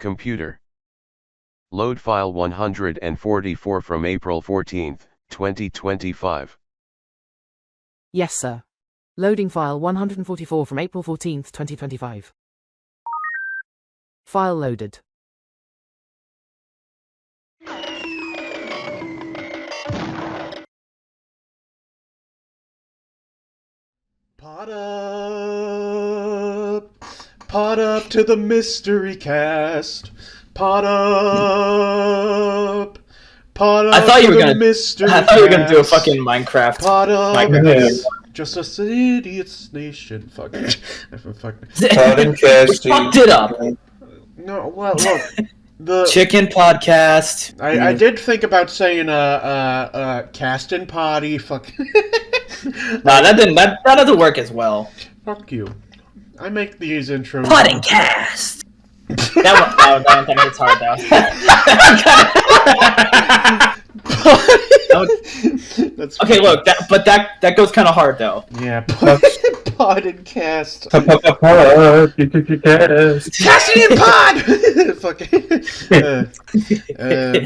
Computer. Load file 144 from April 14, 2025. Yes, sir. Loading file 144 from April 14th, 2025. File loaded. Pot up! Pot up to the mystery cast! Pot up! Pot up I thought you to were the gonna. mystery I thought you were gonna do a cast. fucking Minecraft. Pot up! Minecraft. Just us idiots nation. Fuck. Fuck. We fucked it up. No, well, look. The Chicken podcast. I did think about saying cast and potty. Fuck. Nah, that didn't. That doesn't work as well. Fuck you. I make these intros. Potting cast. That one hits hard though. That's Okay, look, that goes kind of hard though. Yeah, pod and cast. Cast. Casting and pod! Fucking.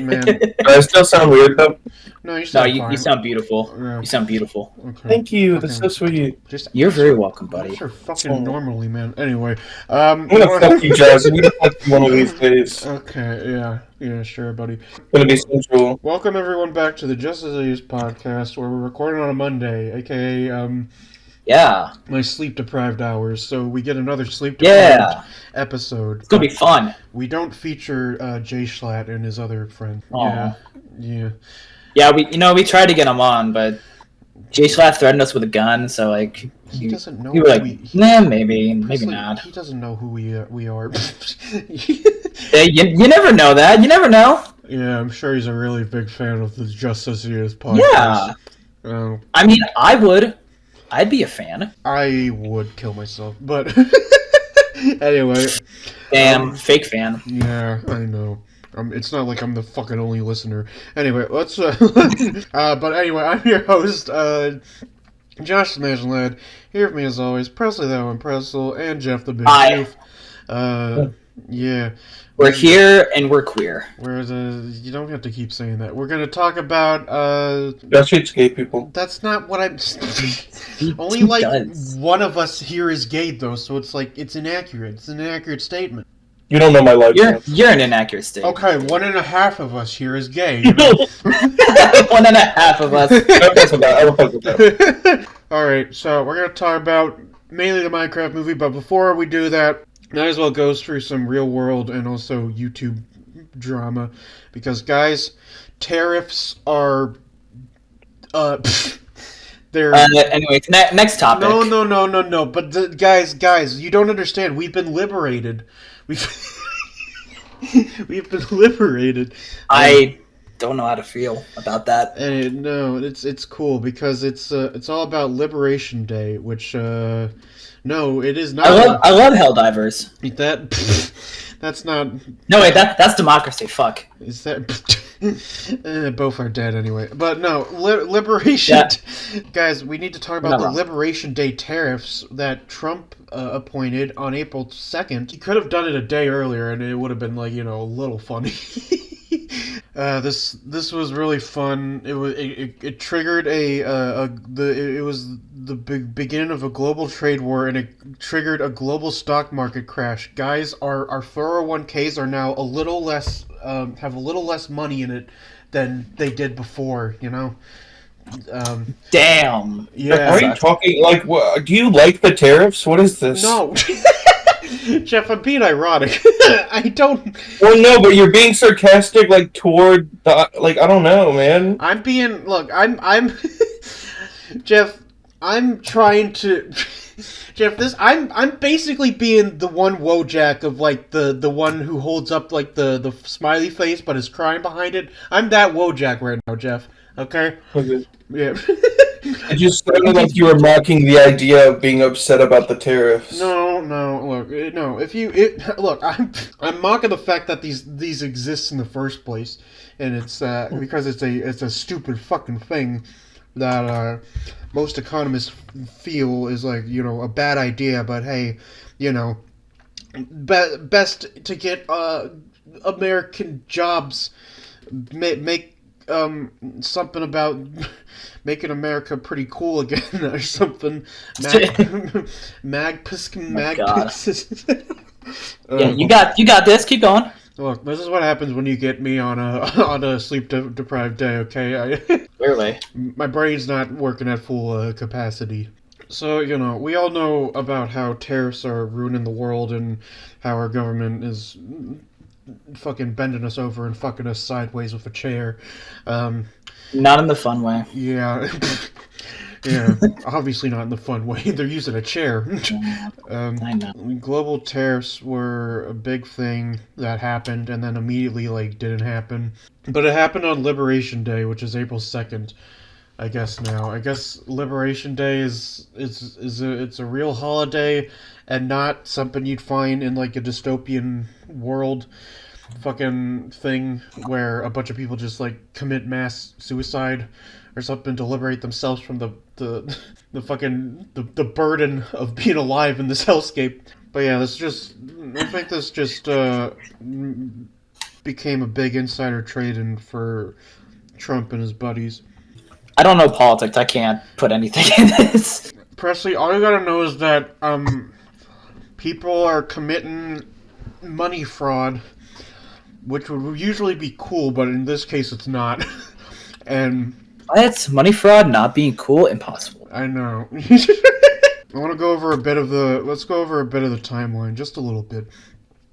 Man. Do I still sound weird though? No, you No, sound fine. you sound beautiful. Yeah. You sound beautiful. Okay. Thank you. That's so sweet. You're very welcome, buddy. You're fucking normally, man. Anyway, I'm gonna fuck you, Jazz. I'm gonna fuck you one of these days. Okay, yeah, sure, buddy. It's gonna be sensual. Welcome everyone back to the Just As It Is podcast, where we're recording on a Monday, aka Yeah. my sleep-deprived hours. So we get another sleep-deprived episode. It's gonna be fun. We don't feature Jay Schlatt and his other friend. Aw. Yeah. Yeah, we tried to get him on, but Jay Schlatt threatened us with a gun, so like He doesn't know. we were like, nah, maybe not. He doesn't know who we are. Yeah, you never know that. You never know. Yeah, I'm sure he's a really big fan of the Just As It Is podcast. Yeah. I mean, I'd be a fan. I would kill myself, but anyway. Damn, fake fan. Yeah, I know. It's not like I'm the fucking only listener. Anyway, let's. But anyway, I'm your host, Josh the Mansion Lad. Here with me as always, Presley the Impressible, and Jeff the Big Hi. Goof. Yeah. We're here and we're queer. Whereas you don't have to keep saying that. We're gonna talk about That's streets gay people. That's not what I'm. Only He like does. one of us here is gay though, so it's like it's inaccurate. It's an inaccurate statement. You don't know my life. You're an inaccurate state. Okay, 1.5 of us here is gay. You know? 1.5 of us. I will fuck with that. Alright, so we're going to talk about mainly the Minecraft movie, but before we do that, might as well go through some real world and also YouTube drama. Because, guys, tariffs are... they're... Anyway, next topic. No. But, guys, you don't understand. We've been liberated. We've been liberated. I don't know how to feel about that. And no, it's cool because it's all about Liberation Day, which no, it is not. I love Helldivers. That's not. No wait, that's democracy. Fuck. Is that? Both are dead anyway. But no, Liberation. Yeah. Guys, we need to talk about the wrong. Liberation Day tariffs that Trump appointed on April 2nd. He could have done it a day earlier, and it would have been like a little funny. This was really fun. It triggered it was the beginning of a global trade war, and it triggered a global stock market crash. Guys, our 401ks are now a little less have a little less money in it than they did before. Damn. Yeah. Are you talking like? Do you like the tariffs? What is this? No. Jeff, I'm being ironic. I don't. Well, no, but you're being sarcastic, like toward the I don't know, man. I'm being. Look, I'm. Jeff, I'm trying to. Jeff, I'm basically being the one Wojak of like the one who holds up like the smiley face but is crying behind it. I'm that Wojak right now, Jeff. Okay. Okay. Yeah. It just sounded like you were mocking the idea of being upset about the tariffs. No. Look, no. Look, I'm mocking the fact that these exist in the first place, and it's because it's a stupid fucking thing that most economists feel is like a bad idea. But hey, best to get American jobs, make something about making America pretty cool again or something. God. Yeah, you got this. Keep going. Look, this is what happens when you get me on a on a sleep deprived day. Okay, Clearly. my brain's not working at full capacity. So, we all know about how tariffs are ruining the world and how our government is fucking bending us over and fucking us sideways with a chair. Not in the fun way. Yeah. Yeah, obviously not in the fun way. They're using a chair. I know. Global tariffs were a big thing that happened and then immediately didn't happen. But it happened on Liberation Day, which is April 2nd. I guess now. I guess Liberation Day is a real holiday and not something you'd find in a dystopian world fucking thing where a bunch of people just commit mass suicide or something to liberate themselves from the burden of being alive in this hellscape. But yeah, I think this just became a big insider trading for Trump and his buddies. I don't know politics. I can't put anything in this. Presley, all you gotta know is that people are committing money fraud, which would usually be cool, but in this case it's not. And What? Money fraud not being cool? Impossible. I know. I want to go over let's go over a bit of the timeline, just a little bit.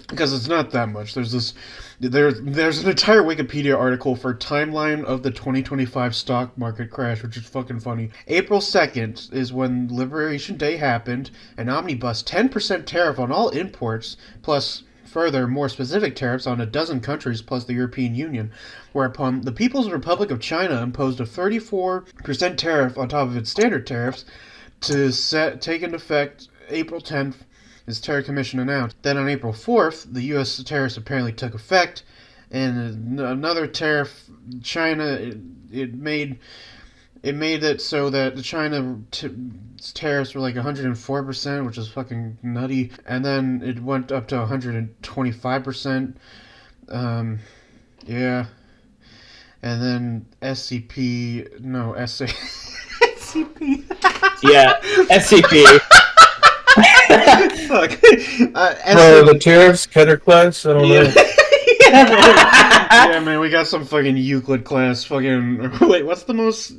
Because it's not that much. There's an entire Wikipedia article for timeline of the 2025 stock market crash, which is fucking funny. April 2nd is when Liberation Day happened, an omnibus 10% tariff on all imports, plus further, more specific tariffs on a dozen countries plus the European Union, whereupon the People's Republic of China imposed a 34% tariff on top of its standard tariffs to take into effect April 10th. As Tariff Commission announced. Then on April 4th, the U.S. tariffs apparently took effect, and another tariff, China, it made it so that the China tariffs were 104%, which is fucking nutty, and then it went up to 125%. Yeah. And then SCP, no, SA, SCP. Yeah, SCP. Fuck. The tariffs, Keter class? I don't know. Yeah, man, we got some fucking Euclid class. Fucking wait, what's the most?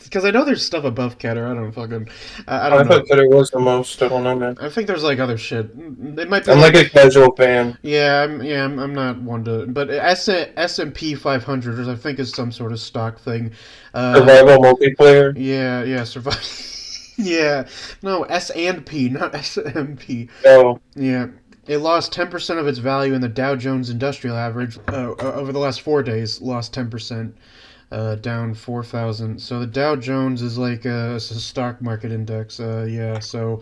Because I know there's stuff above Keter. I don't fucking. I don't know. thought Keter was the most. I don't know, man. I think there's other shit. It might be. I'm a casual fan. Yeah, I'm not one to. But S&P 500, I think, is some sort of stock thing. Survival multiplayer. Yeah, survival. Yeah, no, S&P, not S&P. No. Yeah, it lost 10% of its value in the Dow Jones Industrial Average over the last 4 days. Lost 10%, down 4,000. So the Dow Jones is a stock market index. Yeah, so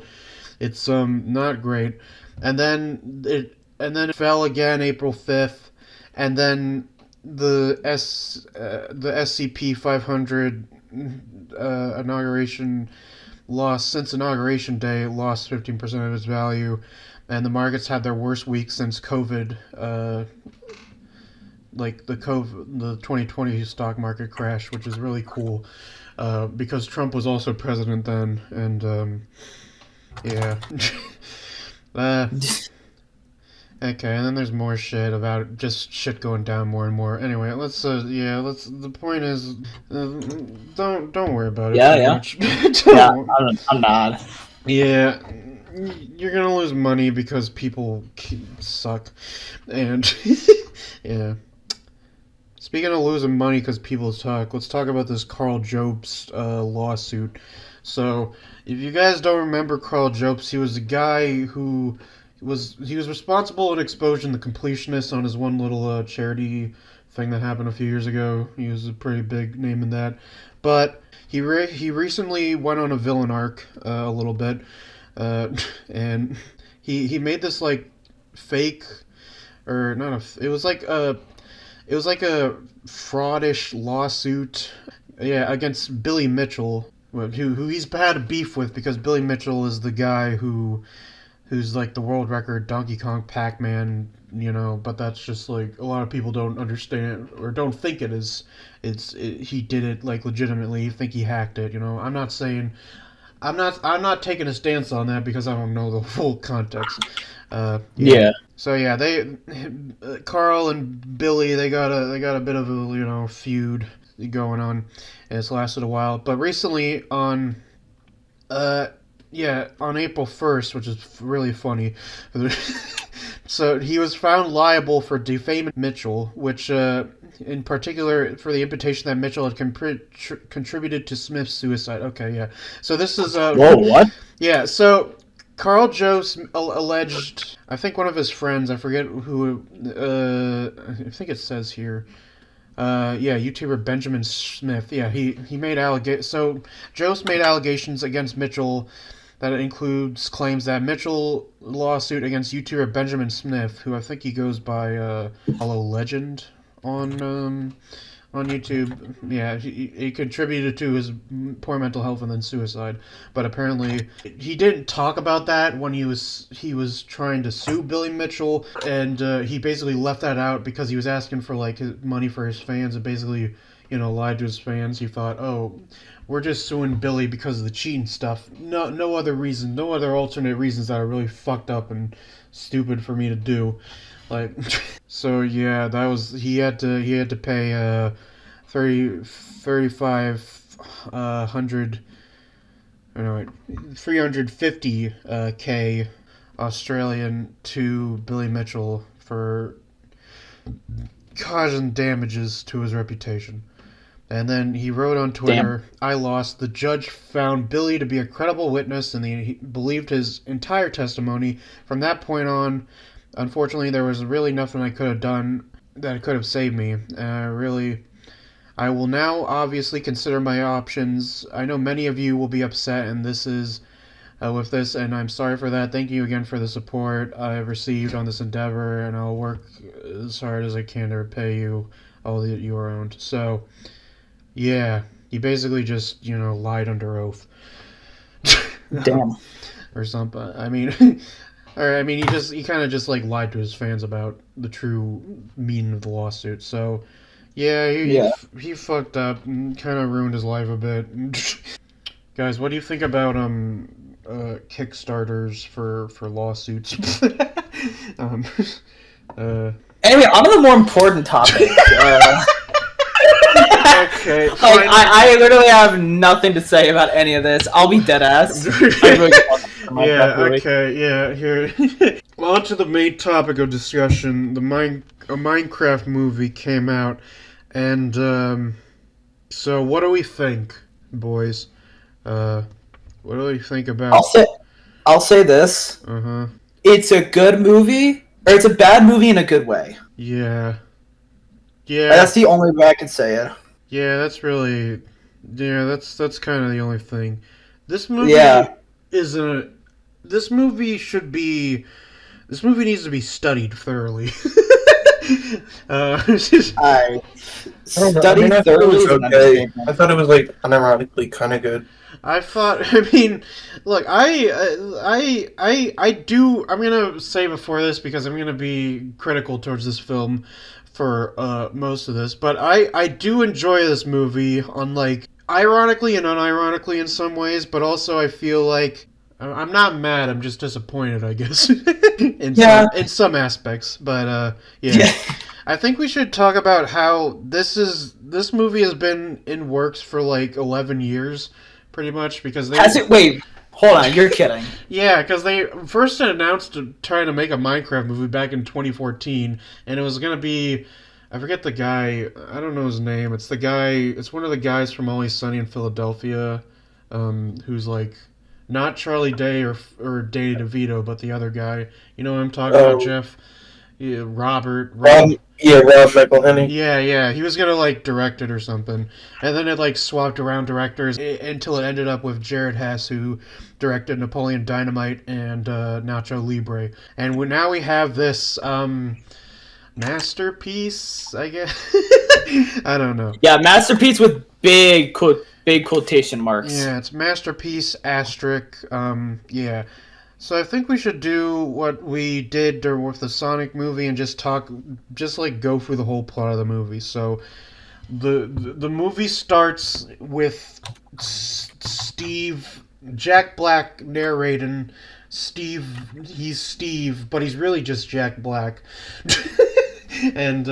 it's not great. And then it fell again April 5th, and then the SCP 500 since Inauguration Day, lost 15% of its value, and the markets had their worst week since COVID, the 2020 stock market crash, which is really cool, because Trump was also president then, and, yeah. Okay, and then there's more shit about just shit going down more and more. Anyway, the point is, don't worry about it too much. Yeah, I'm not. Yeah, you're gonna lose money because people suck, and yeah. Speaking of losing money because people suck, let's talk about this Carl Jobst lawsuit. So, if you guys don't remember Carl Jobst, he was a guy who was responsible in exposing the completionists on his one little charity thing that happened a few years ago. He was a pretty big name in that, but he recently went on a villain arc a little bit, and he made this fake, or not a, it was like a fraudish lawsuit, yeah, against Billy Mitchell, who he's had a beef with because Billy Mitchell is the guy who who's like the world record Donkey Kong Pac-Man, but that's just like a lot of people don't understand or don't think it is. He did it like legitimately. You think he hacked it? I'm not saying. I'm not taking a stance on that because I don't know the full context. Yeah. So yeah, Carl and Billy, they got a bit of a feud going on, and it's lasted a while. But recently on on April 1st, which is really funny. So he was found liable for defaming Mitchell, which in particular for the imputation that Mitchell had contributed to Smith's suicide. Okay, yeah. So this is Whoa, what? yeah. So Carl Jost alleged, I think one of his friends, I forget who, I think it says here. YouTuber Benjamin Smith. Yeah, he made So Jost made allegations against Mitchell. That includes claims that Mitchell lawsuit against YouTuber Benjamin Smith, who I think he goes by Hello Legend on YouTube. Yeah, he contributed to his poor mental health and then suicide. But apparently he didn't talk about that when he was trying to sue Billy Mitchell, and he basically left that out because he was asking for like his money for his fans and basically lied to his fans. He thought, oh, we're just suing Billy because of the cheating stuff. No other reason, no other alternate reasons that are really fucked up and stupid for me to do. Like, so yeah, that was he had to pay 350k Australian to Billy Mitchell for causing damages to his reputation. And then he wrote on Twitter, I lost. The judge found Billy to be a credible witness and he believed his entire testimony. From that point on, unfortunately, there was really nothing I could have done that could have saved me. I will now obviously consider my options. I know many of you will be upset and with this, and I'm sorry for that. Thank you again for the support I've received on this endeavor, and I'll work as hard as I can to repay you all that you are owed. So, yeah, he basically just, lied under oath. Damn. Or something. I mean, he kind of just like lied to his fans about the true meaning of the lawsuit. So, yeah, he fucked up and kind of ruined his life a bit. Guys, what do you think about Kickstarters for lawsuits? Anyway, on to the more important topic. Okay. I literally have nothing to say about any of this. I'll be dead ass. Okay, yeah, here. Well, on to the main topic of discussion. A Minecraft movie came out, and so what do we think, boys? What do we think about? I'll say this. It's a good movie, or it's a bad movie in a good way. Yeah. That's the only way I can say it. Yeah, that's kind of the only thing. This movie This movie needs to be studied thoroughly. I thought it was like unironically kind of good. Look, I'm gonna say before this because I'm gonna be critical towards this film for most of this, but I do enjoy this movie on like ironically and unironically in some ways, but also I feel like I'm not mad, I'm just disappointed, I guess. in some aspects, but yeah. I think we should talk about how this movie has been in works for like 11 years pretty much because wait, hold on, you're kidding. Yeah, because they first announced trying to make a Minecraft movie back in 2014, and it was going to be, I forget the guy, I don't know his name, it's one of the guys from Always Sunny in Philadelphia, who's like, not Charlie Day or Danny DeVito, but the other guy. You know what I'm talking about, Jeff? Yeah, Rob McElhenney. Yeah, he was gonna like direct it or something, and then it like swapped around directors until it ended up with Jared Hess, who directed Napoleon Dynamite and Nacho Libre, and now we have this masterpiece, I guess. I don't know. Yeah, masterpiece with big quotation marks. Yeah, it's masterpiece asterisk. Yeah. So I think we should do what we did with the Sonic movie and just go through the whole plot of the movie. So the movie starts with Steve, Jack Black narrating. He's Steve, but he's really just Jack Black. And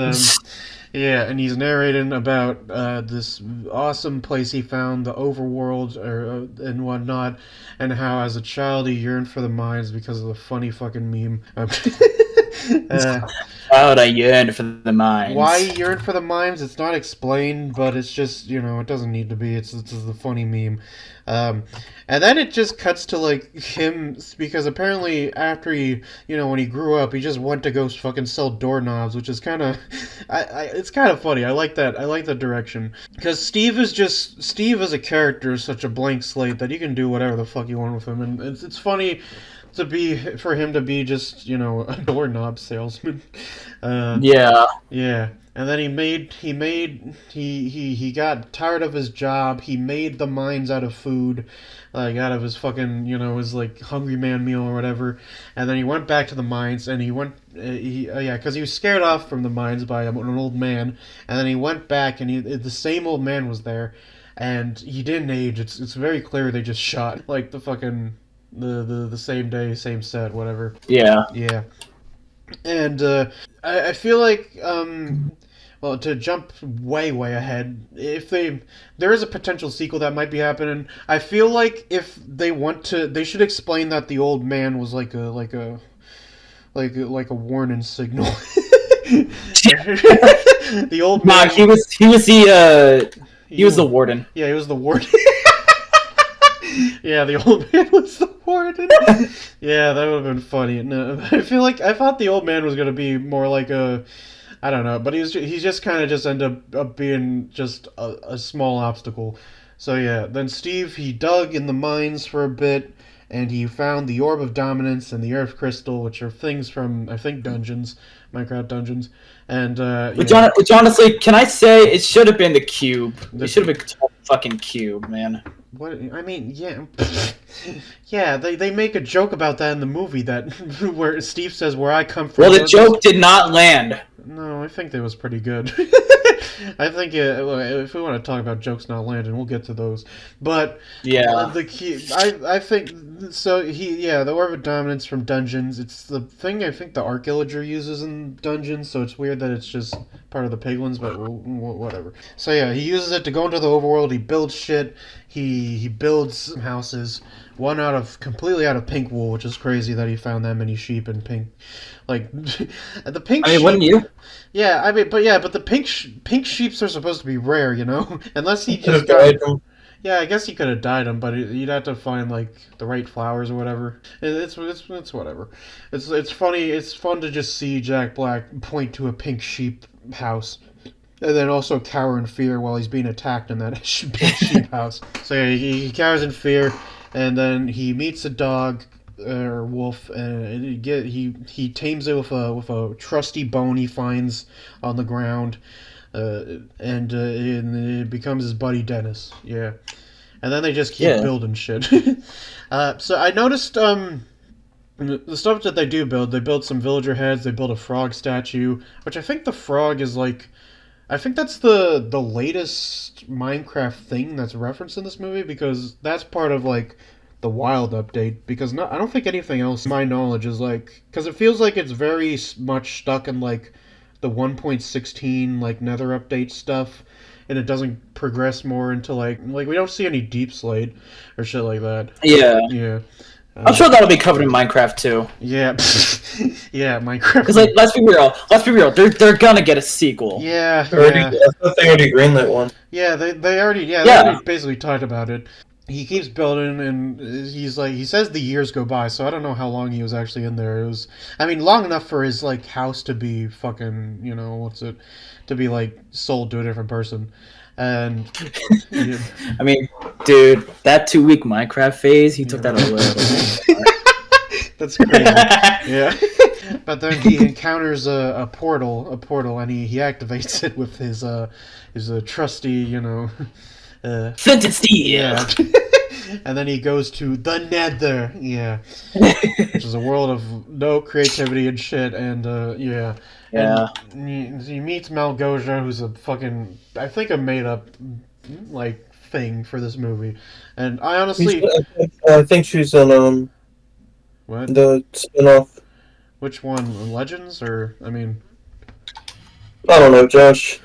yeah, and he's narrating about this awesome place he found, the overworld, and whatnot, and how as a child he yearned for the mines because of the funny fucking meme. I yearned for the mines. Why he yearned for the mines, it's not explained, but it's just, it doesn't need to be. It's the funny meme. And then it just cuts to, like, him, because apparently after he, when he grew up, he just went to go fucking sell doorknobs, which is kind of, it's kind of funny. I like that. I like that direction. Because Steve as a character is such a blank slate that you can do whatever the fuck you want with him, and it's funny for him to be just, a doorknob salesman. Yeah. Yeah. And then he got tired of his job. He made the mines out of food, like out of his fucking, his like Hungry Man meal or whatever. And then he went back to the mines, and because he was scared off from the mines by an old man. And then he went back, and the same old man was there, and he didn't age. It's very clear they just shot like the fucking the same day, same set, whatever. Yeah. Yeah. And I feel like well, to jump way ahead, there is a potential sequel that might be happening. I feel like if they they should explain that the old man was like a warning signal. The old man. Nah, he was the warden. Yeah, he was the warden. Yeah, the old man was the warden. Yeah, that would have been funny. No, I thought the old man was gonna be more like I don't know, but he's just kind of ended up being just a small obstacle. So yeah, then Steve, he dug in the mines for a bit, and he found the Orb of Dominance and the Earth Crystal, which are things from, I think, Minecraft dungeons. And which honestly, can I say it should have been the cube? It should have been the fucking cube, man. What I mean, yeah, yeah. They make a joke about that in the movie where Steve says, "Where I come from." Well, the joke did not land. No, I think that was pretty good. I think if we want to talk about jokes not landing, we'll get to those. But yeah, the key, I think so. The Orb of Dominance from Dungeons. It's the thing I think the Archaeologer uses in Dungeons. So it's weird that it's just part of the Piglins, but whatever. So yeah, he uses it to go into the overworld. He builds shit. He builds houses. One completely out of pink wool, which is crazy that he found that many sheep in pink. Like the pink. I mean, wouldn't you? Yeah, I mean, but the pink sheeps are supposed to be rare, unless he just dyed them. Yeah, I guess he could have dyed them, but you'd have to find like the right flowers or whatever. It's whatever. It's funny. It's fun to just see Jack Black point to a pink sheep house. And then also cower in fear while he's being attacked in that pink sheep house. So yeah, he cowers in fear, and then he meets a dog or wolf, and he tames it with a trusty bone he finds on the ground, and it becomes his buddy Dennis. Yeah, and then they just keep building shit. So I noticed the stuff that they build. They build some villager heads. They build a frog statue, which I think the frog is like. I think that's the latest Minecraft thing that's referenced in this movie, because that's part of like the wild update, because I don't think anything else, to my knowledge, is like, because it feels like it's very much stuck in like the 1.16 like Nether update stuff, and it doesn't progress more into like we don't see any deep slate or shit like that. Yeah. I'm sure that'll be covered in Minecraft too. Yeah, yeah, Minecraft. Because let's be real. They're gonna get a sequel. Yeah, I thought they already greenlit one. Yeah, they already basically talked about it. He keeps building, and he says the years go by, so I don't know how long he was actually in there. It was, I mean, long enough for his like house to be fucking, to be like sold to a different person. And yeah. I mean, dude, that 2-week Minecraft phase, he took that a little. That's crazy. Yeah. But then he encounters a portal, and he activates it with his trusty, Fenton Steel. Yeah. And then he goes to the Nether, which is a world of no creativity and shit, and Yeah. And he meets Malgosia, who's a fucking, I think, a made up like thing for this movie, and I honestly, I think she's in what? the spin-off. Which one? Legends, or I mean, I don't know, Josh.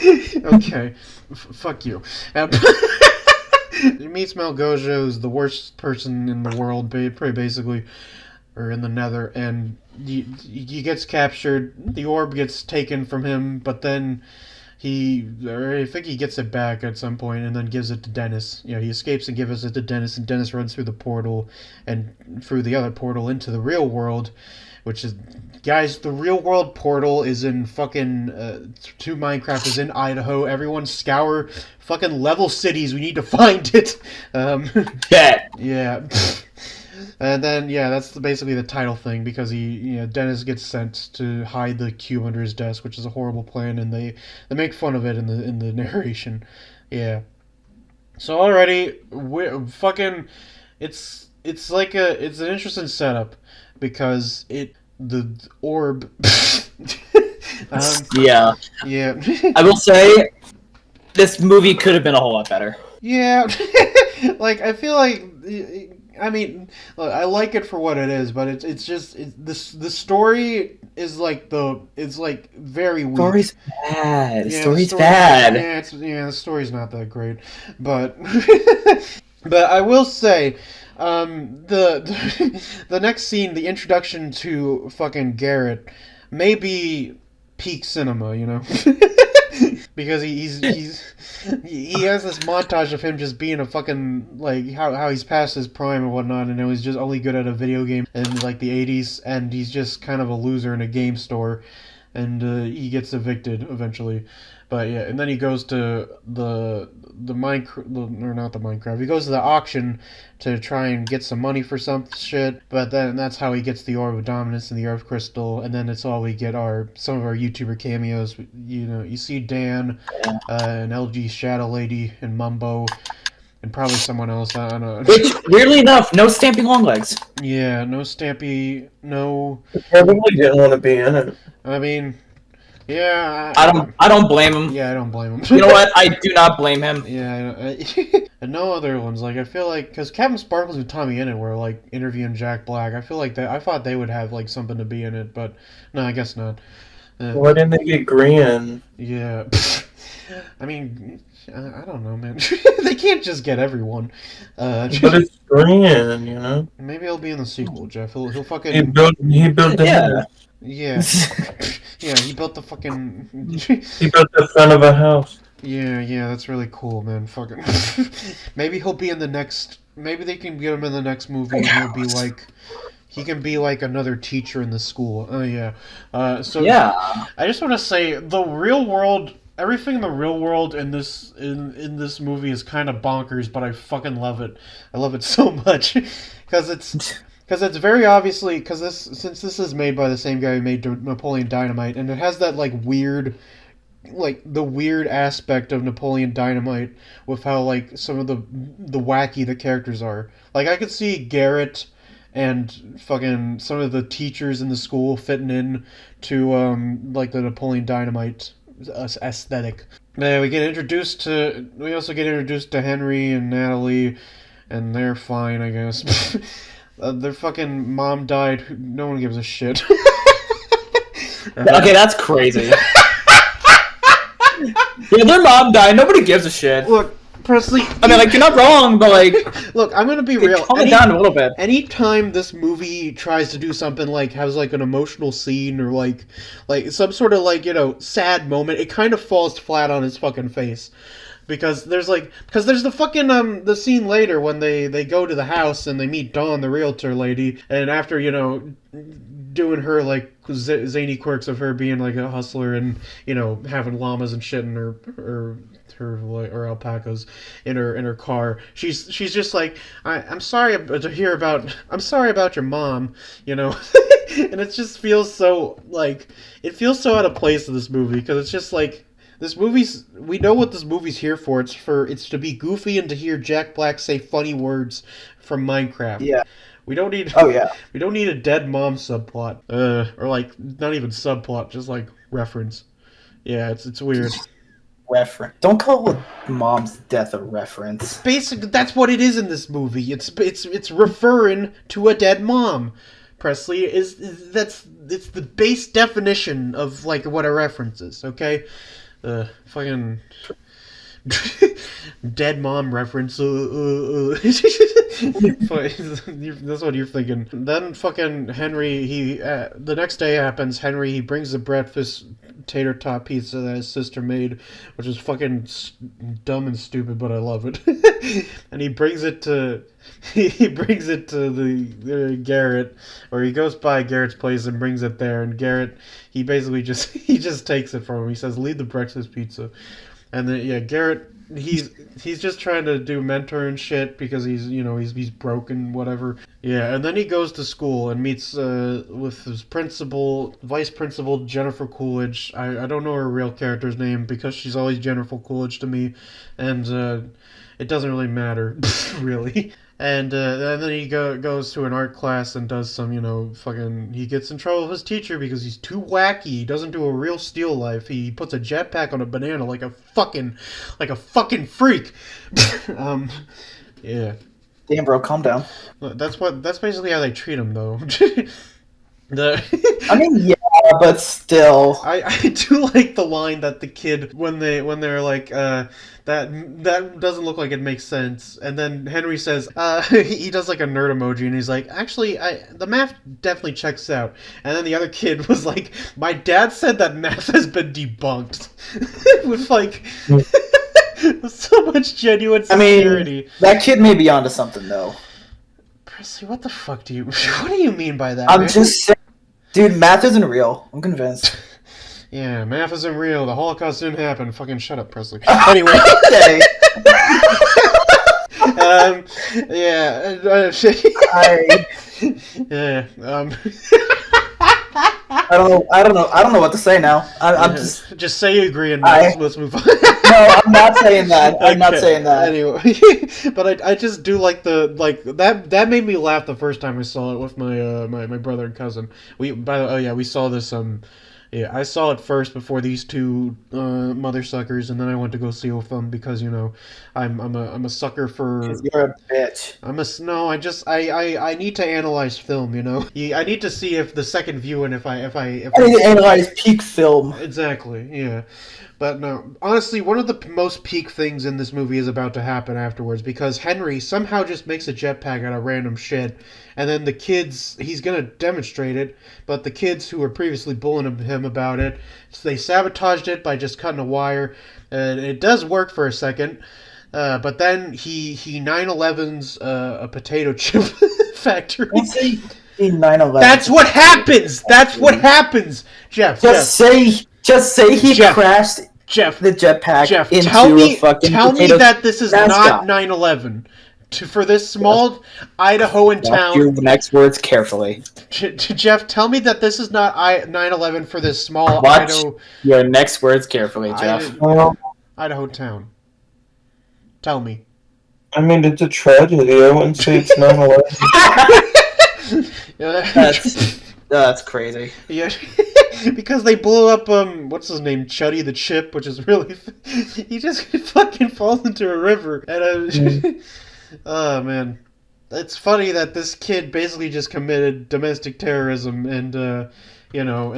okay, fuck you. He meets Malgosia, who's the worst person in the world, pretty basically, or in the Nether, and he gets captured. The orb gets taken from him, but then I think he gets it back at some point, and then gives it to Dennis. You know, he escapes and gives it to Dennis, and Dennis runs through the portal and through the other portal into the real world, which is, guys, the real world portal is in fucking to Minecraft is in Idaho. Everyone scour fucking level cities. We need to find it. Yeah. And then that's basically the title thing, because Dennis gets sent to hide the cube under his desk, which is a horrible plan, and they make fun of it in the narration. Yeah. So already it's like it's an interesting setup, because the orb. Yeah. Yeah. I will say, this movie could have been a whole lot better. Yeah. Like, I feel like, I mean, look, I like it for what it is, but it's just the story is like it's like very weak. Story's bad. Yeah, Story's bad. Yeah, the story's not that great, but but I will say, the next scene, the introduction to fucking Garrett, may be peak cinema, you know. Because he has this montage of him just being a fucking, like, how he's past his prime and whatnot, and he's just only good at a video game in like the 80s, and he's just kind of a loser in a game store, and he gets evicted eventually. But yeah, and then he goes to the Minecraft, or not the Minecraft. He goes to the auction to try and get some money for some shit. But then that's how he gets the Orb of Dominance and the Earth Crystal. And then it's all we get are some of our YouTuber cameos. You know, you see Dan, and LG Shadow Lady, and Mumbo, and probably someone else. I don't know. Which, weirdly enough, no Stamping Longlegs. Yeah, no Stampy, no. I probably didn't want to be in it. I mean, yeah. I don't blame him. Yeah, I don't blame him. You know what? I do not blame him. Yeah, and no other ones. Like, I feel like, because Captain Sparkles and Tommy Innit were like interviewing Jack Black. I feel like I thought they would have like something to be in it, but no, I guess not. Why didn't they get Grian? Yeah, I mean, I don't know, man. They can't just get everyone. But it's Grian, you know. Maybe he'll be in the sequel, Jeff. He'll fucking He built the Yeah. yeah. Yeah, he built the fucking. He built the front of a house. Yeah, that's really cool, man. Fucking. Maybe he'll be in the next. Maybe they can get him in the next movie, and he'll be like. He can be like another teacher in the school. Oh yeah. So Yeah. I just want to say the real world. Everything in the real world in this movie is kind of bonkers, but I fucking love it. I love it so much because it's very obviously since this is made by the same guy who made Napoleon Dynamite, and it has that like weird, like the weird aspect of Napoleon Dynamite with how like some of the wacky the characters are. Like I could see Garrett and fucking some of the teachers in the school fitting in to like the Napoleon Dynamite aesthetic. Yeah, we also get introduced to Henry and Natalie, and they're fine, I guess. Their fucking mom died. No one gives a shit. Okay, that's crazy. Yeah, their mom died. Nobody gives a shit. Look, Presley. I mean, like, you're not wrong, but like, look, I'm gonna be real. Calm it down a little bit. Anytime this movie tries to do something like has like an emotional scene or like some sort of like sad moment, it kind of falls flat on its fucking face. Because there's the fucking the scene later when they go to the house and they meet Dawn, the realtor lady, and after doing her like zany quirks of her being like a hustler and having llamas and shit in her alpacas in her car, she's just like, I'm sorry about your mom, and it just feels so like, it feels so out of place in this movie because it's just like we know what this movie's here for. It's to be goofy and to hear Jack Black say funny words from Minecraft. Yeah. We don't need Oh yeah. we don't need a dead mom subplot. Or like not even subplot, just like reference. Yeah, it's weird. Reference. Don't call mom's death a reference. Basically, that's what it is in this movie. It's referring to a dead mom. Presley it's the base definition of like what a reference is. Okay, fucking dead mom reference. That's what you're thinking. Then fucking Henry, the next day happens. Henry, he brings the breakfast tater tot pizza that his sister made, which is fucking dumb and stupid, but I love it. And he brings it to the Garrett, or he goes by Garrett's place and brings it there. And Garrett, he basically just takes it from him. He says, "Leave the breakfast pizza." And then yeah, Garrett, he's just trying to do mentor and shit because he's broken, whatever. Yeah, and then he goes to school and meets with his vice principal Jennifer Coolidge. I don't know her real character's name because she's always Jennifer Coolidge to me, and it doesn't really matter really. And then he goes to an art class and does some, fucking... He gets in trouble with his teacher because he's too wacky. He doesn't do a real steal life. He puts a jetpack on a banana like a fucking freak. Yeah. Damn, bro, calm down. That's basically how they treat him, though. I mean, yeah, but still. I do like the line that the kid when they're like that doesn't look like it makes sense, and then Henry says he does like a nerd emoji and he's like, actually the math definitely checks out, and then the other kid was like, my dad said that math has been debunked with like with so much genuine sincerity. I mean, that kid may be onto something though. Presley, what the fuck do you mean by that? I'm man? just saying, dude, math isn't real. I'm convinced. Yeah, math isn't real. The Holocaust didn't happen. Fucking shut up, Presley. Anyway. Okay. Yeah. Yeah. I don't know what to say now. I'm just say you agree and let's move on. No, I'm not saying that. I'm not Okay, saying that. Anyway, but I just do like that made me laugh the first time I saw it with my my brother and cousin. We saw this yeah, I saw it first before these two mother suckers, and then I went to go see it with them because I'm a sucker for. You're a bitch. I need to analyze film. I need to see if the second viewing if I need to analyze peak film. Exactly. Yeah. But no, honestly, one of the most peak things in this movie is about to happen afterwards because Henry somehow just makes a jetpack out of random shit, and then the kids, he's gonna demonstrate it, but the kids who were previously bullying him about it, they sabotaged it by just cutting a wire, and it does work for a second, but then he 9/11's a potato chip factory. Don't say 9/11. That's what happens! That's what happens! Jeff, Just say he crashed the jetpack into a fucking Tell me that this is mascot. not 9/11. For this small Idahoan town... Watch your next words carefully. Jeff, tell me that this is not 9/11 for this small Watch your next words carefully, Jeff. Idaho town. Tell me. I mean, it's a tragedy. I wouldn't say it's 9/11. That's crazy. Yeah, because they blew up, what's his name? Chuddy the Chip, which is really... he just fucking falls into a river. And, oh, man. It's funny that this kid basically just committed domestic terrorism and, and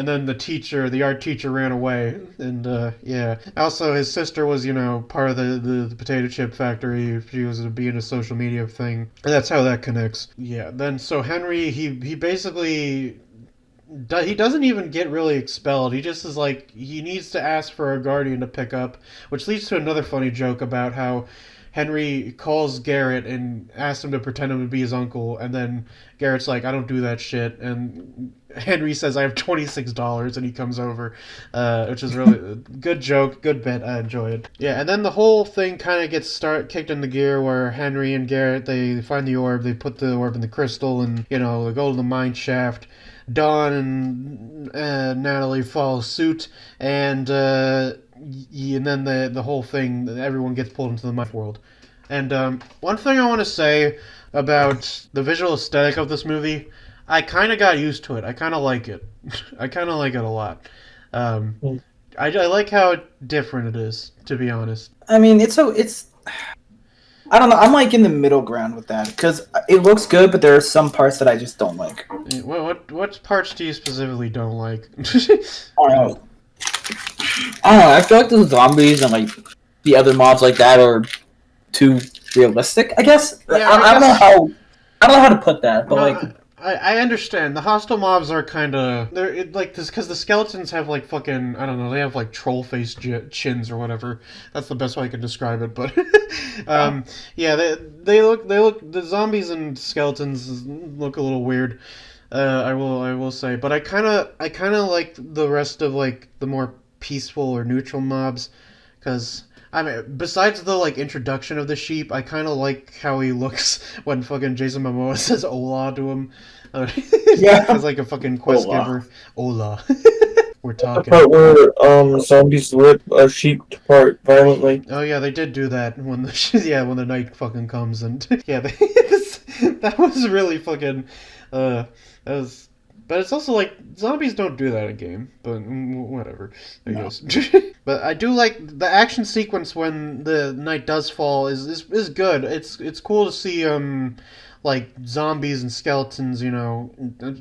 then the art teacher ran away. And, yeah. Also, his sister was, part of the potato chip factory. She was being a social media thing. And that's how that connects. Yeah, then, so Henry, he basically... He doesn't even get really expelled. He just is like, he needs to ask for a guardian to pick up, which leads to another funny joke about how Henry calls Garrett and asks him to pretend him to be his uncle, and then Garrett's like, I don't do that shit, and Henry says, I have $26, and he comes over, which is really a good joke, good bit, I enjoy it. Yeah, and then the whole thing kind of gets kicked into gear where Henry and Garrett, they find the orb, they put the orb in the crystal, and, they go to the mine shaft. Dawn and Natalie follow suit, and and then the whole thing, everyone gets pulled into the mind world. And one thing I want to say about the visual aesthetic of this movie, I kind of got used to it. I kind of like it. I kind of like it a lot. I like how different it is, to be honest. I mean, it's I don't know. I'm like in the middle ground with that because it looks good, but there are some parts that I just don't like. What parts do you specifically don't like? I don't know. I feel like the zombies and like the other mobs like that are too realistic. I guess. Yeah, I don't know how to put that, but No, like. I understand. The hostile mobs are kind of like this because the skeletons have like fucking I don't know. They have like troll face chins or whatever. That's the best way I can describe it. But yeah, they look the zombies and skeletons look a little weird. I will say, but I kind of like the rest of like the more peaceful or neutral mobs because. I mean, besides the like introduction of the sheep, I kind of like how he looks when fucking Jason Momoa says "Hola" to him. Yeah, as like a fucking quest Hola. giver. Hola. We're The talking. part where zombies rip a sheep apart violently. Oh yeah, they did do that when when the night fucking comes and yeah, that was really fucking that was. But it's also like zombies don't do that in game, but whatever, I guess. But I do like the action sequence when the night does fall is good. It's cool to see like zombies and skeletons. You know,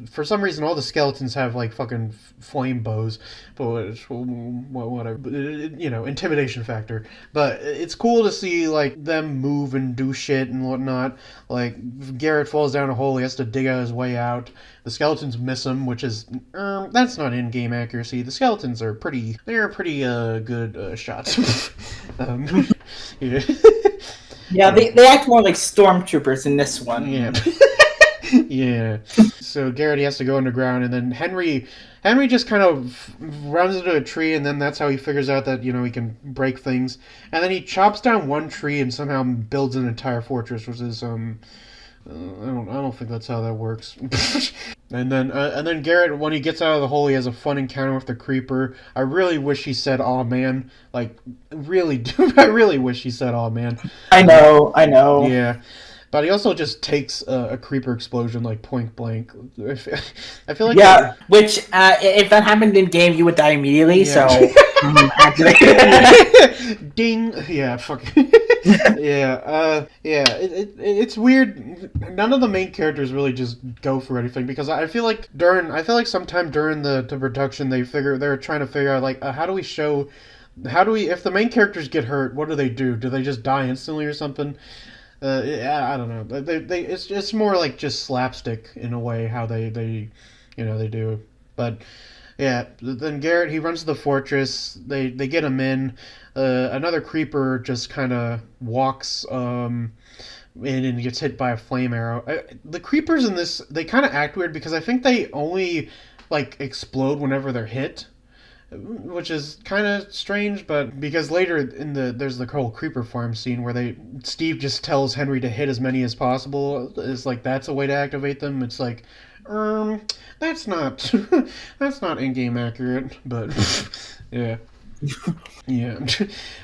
for some reason all the skeletons have like fucking flame bows, but whatever. You know, intimidation factor. But it's cool to see like them move and do shit and whatnot. Like if Garrett falls down a hole, he has to dig out his way out. The skeletons miss him, which is that's not in-game accuracy. The skeletons are pretty good shots. Yeah. Yeah, they act more like stormtroopers in this one. Yeah. Yeah. So Garrett he has to go underground, and then Henry just kind of runs into a tree, and then that's how he figures out that he can break things. And then he chops down one tree and somehow builds an entire fortress, which is I don't think that's how that works. And then Garrett, when he gets out of the hole, he has a fun encounter with the creeper. I really wish he said "Aw, man." Like, really do. I really wish he said "Aw, man." I know. Yeah. But he also just takes a creeper explosion, like, point blank. I feel like... Yeah, which, if that happened in game, you would die immediately, Yeah. so... Ding! Yeah, fuck. Yeah, it's weird. None of the main characters really just go for anything, because I feel like sometime during the production, they're trying to figure out, like, if the main characters get hurt, what do they do? Do they just die instantly or something? I don't know. It's more like just slapstick in a way how they do. But yeah, then Garrett he runs to the fortress. They get him in. Another creeper just kind of walks in and gets hit by a flame arrow. The creepers in this they kind of act weird because I think they only like explode whenever they're hit. Which is kind of strange, but because later there's the whole creeper farm scene where Steve just tells Henry to hit as many as possible. It's like that's a way to activate them. It's like, that's not in-game accurate, but yeah. Yeah,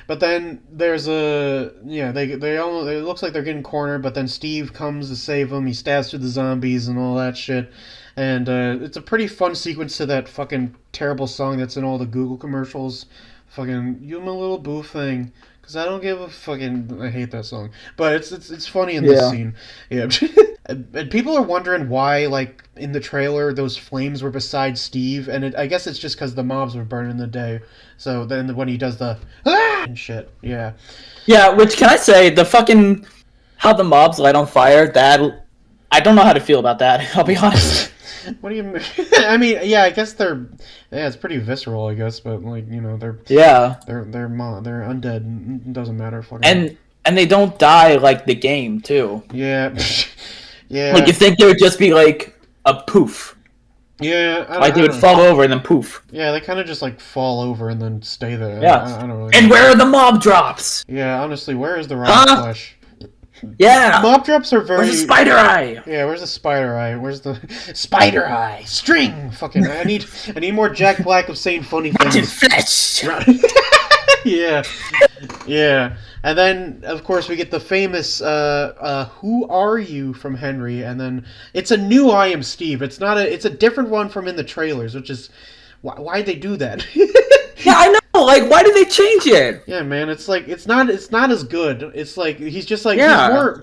but then there's it looks like they're getting cornered, but then Steve comes to save them. He stabs through the zombies and all that shit. And it's a pretty fun sequence to that fucking terrible song that's in all the Google commercials. Fucking You My Little Boo thing. Because I don't give a fucking... I hate that song. But it's funny in this scene. Yeah. And people are wondering why, like, in the trailer, those flames were beside Steve. And I guess it's just because the mobs were burning the day. So then when he does the... Ah! And shit. Yeah. Yeah, which can I say, the fucking... How the mobs light on fire, that... I don't know how to feel about that, I'll be honest. What do you mean? I mean, yeah, I guess it's pretty visceral, I guess, but like, they're undead. It doesn't matter. Fucking. And they don't die like the game too. Yeah, yeah. Like you think they would just be like a poof. Yeah, like they would fall over and then poof. Yeah, they kind of just like fall over and then stay there. Yeah, I don't really. And where are the mob drops? Yeah, honestly, where is the raw flesh? Yeah. Mob drops are very... Where's the spider eye? Yeah, where's the spider eye? Where's the... Spider eye! String! Fucking... I need more Jack Black of saying funny things. Flesh! Yeah, yeah. And then, of course, we get the famous "Who are you?" from Henry, and then it's a new "I am Steve." It's not a. It's a different one from in the trailers, which is why'd they do that? Yeah, I know. Like, why did they change it? Yeah, man. It's like it's not as good. It's like he's just like Yeah.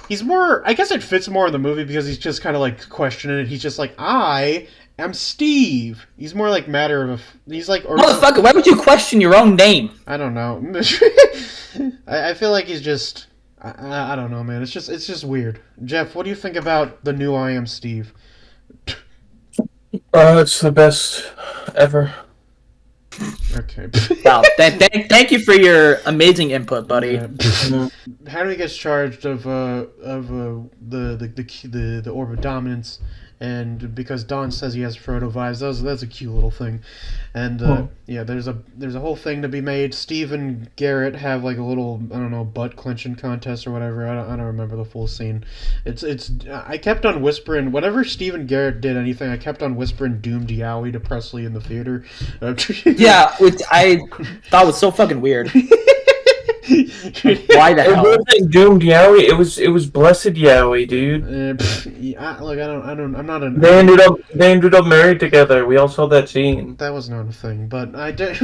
he's more. I guess it fits more in the movie because he's just kind of like questioning it. He's just like I am Steve. He's more like matter of. He's like or Motherfucker, why would you question your own name? I don't know. I feel like he's just. I don't know, man. It's just weird. Jeff, what do you think about the new I Am Steve? It's the best ever. Okay. Wow, thank you for your amazing input, buddy. Yeah. Henry gets charged of the orb of dominance, and because Don says he has Frodo vibes, that's a cute little thing, and yeah, there's a whole thing to be made. Steve and Garrett have like a little butt clenching contest or whatever. I don't remember the full scene. It's I kept on whispering whenever Steve and Garrett did anything. I kept on whispering "Doomed Yowie" to Presley in the theater. Yeah, which I thought was so fucking weird. Why the It hell? wasn't doomed Yowie. It was blessed Yowie, dude. Look, I'm not an. They ended up married together. We all saw that scene. That was not a thing, but I did.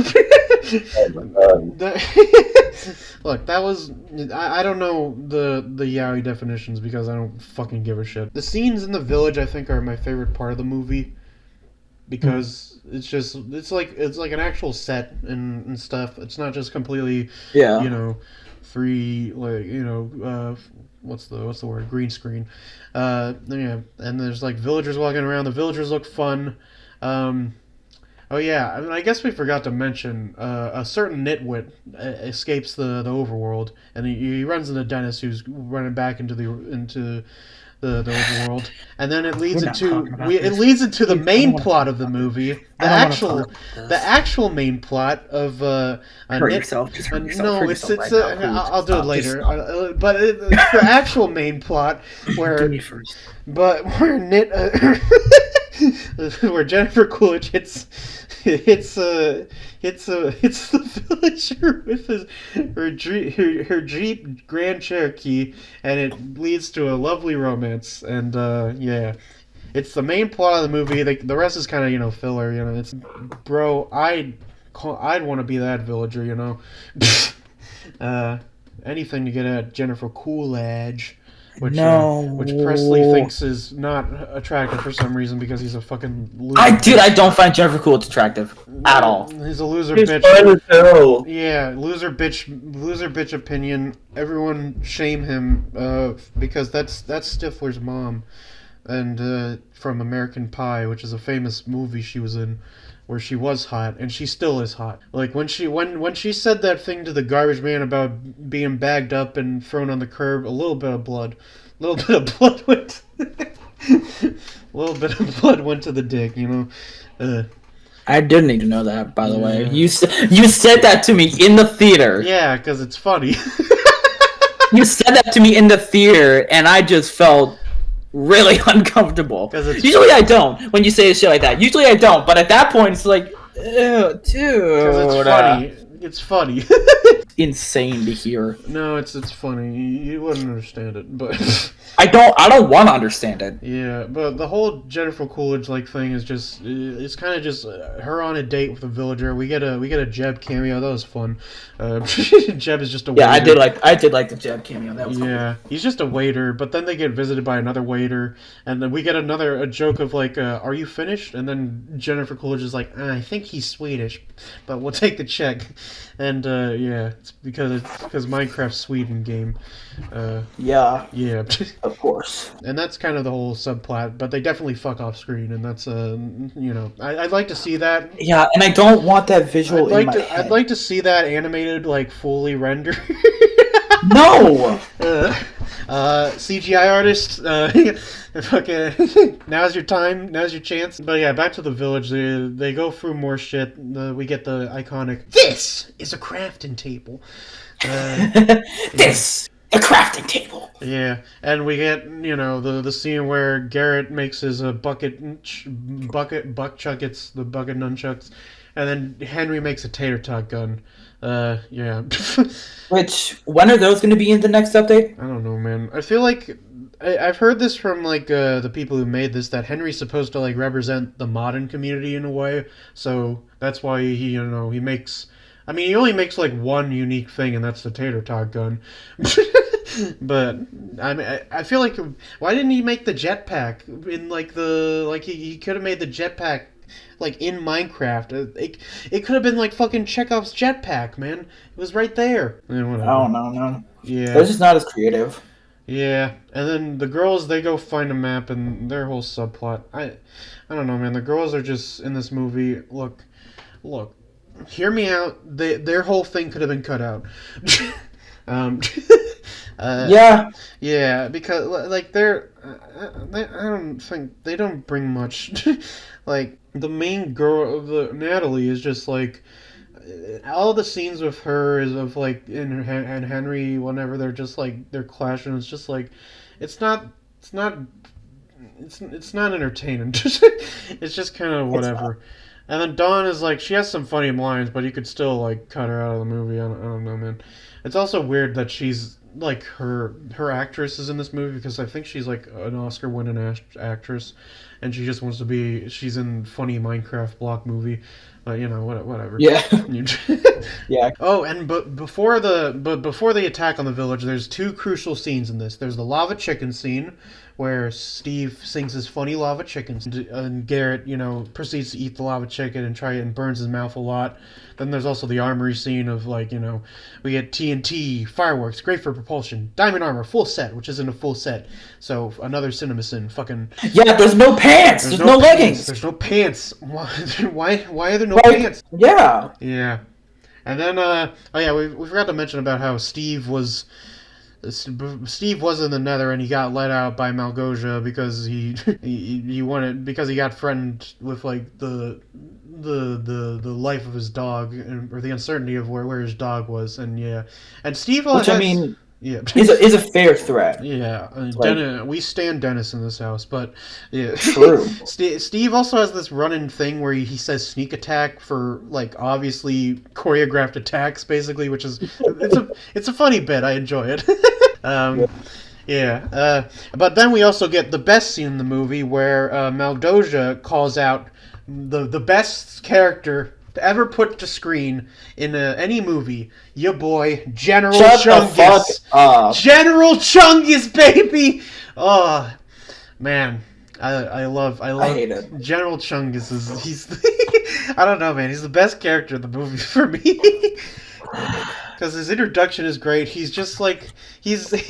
Look, that was. I don't know the yaoi definitions because I don't fucking give a shit. The scenes in the village, I think, are my favorite part of the movie because it's like an actual set and stuff. It's not just completely Yeah. free what's the word, green screen. Yeah, and there's like villagers walking around. The villagers look fun. Oh yeah, I mean, I guess we forgot to mention a certain nitwit escapes the overworld, and he runs into Dennis, who's running back into the overworld, and then it leads into the main plot of the movie, the actual main plot of Hurt yourself. Just hurt yourself. no, Hurt it's yourself right now. I'll do it Stop. later, Just but it's the actual main plot where do me first. but where where Jennifer Coolidge hits the villager with her Jeep Grand Cherokee, and it leads to a lovely romance. And yeah, it's the main plot of the movie. The rest is kind of filler. It's bro. I'd want to be that villager. Anything to get at Jennifer Coolidge. Which Presley thinks is not attractive for some reason because he's a fucking loser. I don't find Jennifer Coolidge attractive at all. He's a loser He's bitch. fine as hell. Yeah, loser bitch opinion. Everyone shame him because that's Stifler's mom, and from American Pie, which is a famous movie she was in, where she was hot and she still is hot. Like when she said that thing to the garbage man about being bagged up and thrown on the curb, a little bit of blood went. A little bit of blood went to the dick. I didn't need to know that, by the way. Yeah. You said that to me in the theater. Yeah, because it's funny. You said that to me in the theater, and I just felt really uncomfortable. Usually I don't when you say a shit like that. Usually I don't, but at that point it's like, ew, dude. Because it's funny. It's funny. Insane to hear. No, it's funny. You wouldn't understand it, but I don't want to understand it. yeah. But the whole Jennifer Coolidge thing is just it's kind of just her on a date with a villager. We get a Jeb cameo. That was fun. Jeb is just a waiter. Yeah, I did like the Jeb cameo. That was cool. He's just a waiter. But then they get visited by another waiter, and then we get a joke of like, "Are you finished?" And then Jennifer Coolidge is like, "I think he's Swedish, but we'll take the check." And yeah, it's because Minecraft's Sweden game. Yeah, Yeah. of course. And that's kind of the whole subplot, but they definitely fuck off screen, and that's I'd like to see that. Yeah, and I don't want that visual in my head. I'd like to see that animated, like fully rendered. No. CGI artist. Fucking. Now's your time. Now's your chance. But yeah, back to the village. They go through more shit. We get the iconic. This is a crafting table. This. The crafting table. Yeah, and we get the scene where Garrett makes his buck chuckets, the bucket nunchucks, And then Henry makes a tater tot gun. Yeah. Which, when are those going to be in the next update? I don't know, man. I feel like I've heard this from like the people who made this, that Henry's supposed to like represent the modern community in a way. So that's why he makes. I mean, he only makes like one unique thing, and that's the tater tot gun. But I mean, I feel like, why didn't he make the jetpack in like he could have made the jetpack like in Minecraft. It could have been like fucking Chekhov's jetpack, man. It was right there. Whatever. I don't know, man. Yeah. They're just not as creative. Yeah, and then the girls, they go find a map, and their whole subplot. I don't know, man. The girls are just in this movie. Look, hear me out. Their whole thing could have been cut out. um, yeah, because like I don't think they don't bring much. Like the main girl, Natalie, is just like. All the scenes with her is of like and Henry whenever they're just like they're clashing. It's just like it's not entertaining. It's just kind of whatever. And then Dawn is like, she has some funny lines, but you could still like cut her out of the movie. I don't know, man. It's also weird that she's like her actress is in this movie, because I think she's like an Oscar-winning actress, and she just wants to be. She's in funny Minecraft block movie. But whatever. Yeah. Yeah. Oh, and before the attack on the village, there's two crucial scenes in this. There's the lava chicken scene, where Steve sings his funny lava chicken, and Garrett, proceeds to eat the lava chicken and burns his mouth a lot. Then there's also the armory scene of like, we get TNT, fireworks, great for propulsion, diamond armor, full set, which isn't a full set. So another CinemaSin, fucking. Yeah, there's no pants. There's no leggings. There's no pants. Why are there no pants? Yeah. Yeah. And then, we forgot to mention about how Steve was in the Nether, and he got let out by Malgosia because he got threatened with like the life of his dog, or the uncertainty of where his dog was, and Steve, which I mean, is a fair threat. Yeah, we stand Dennis in this house, but yeah, true. Steve also has this running thing where he says sneak attack for like obviously choreographed attacks, basically, which is it's a funny bit. I enjoy it. But then we also get the best scene in the movie where Maldosia calls out the best character to ever put to screen in any movie, your boy General Chungus. General Chungus, baby. Oh man, I hate it. General Chungus. He's I don't know, man. He's the best character in the movie for me. Because his introduction is great. He's just like he's like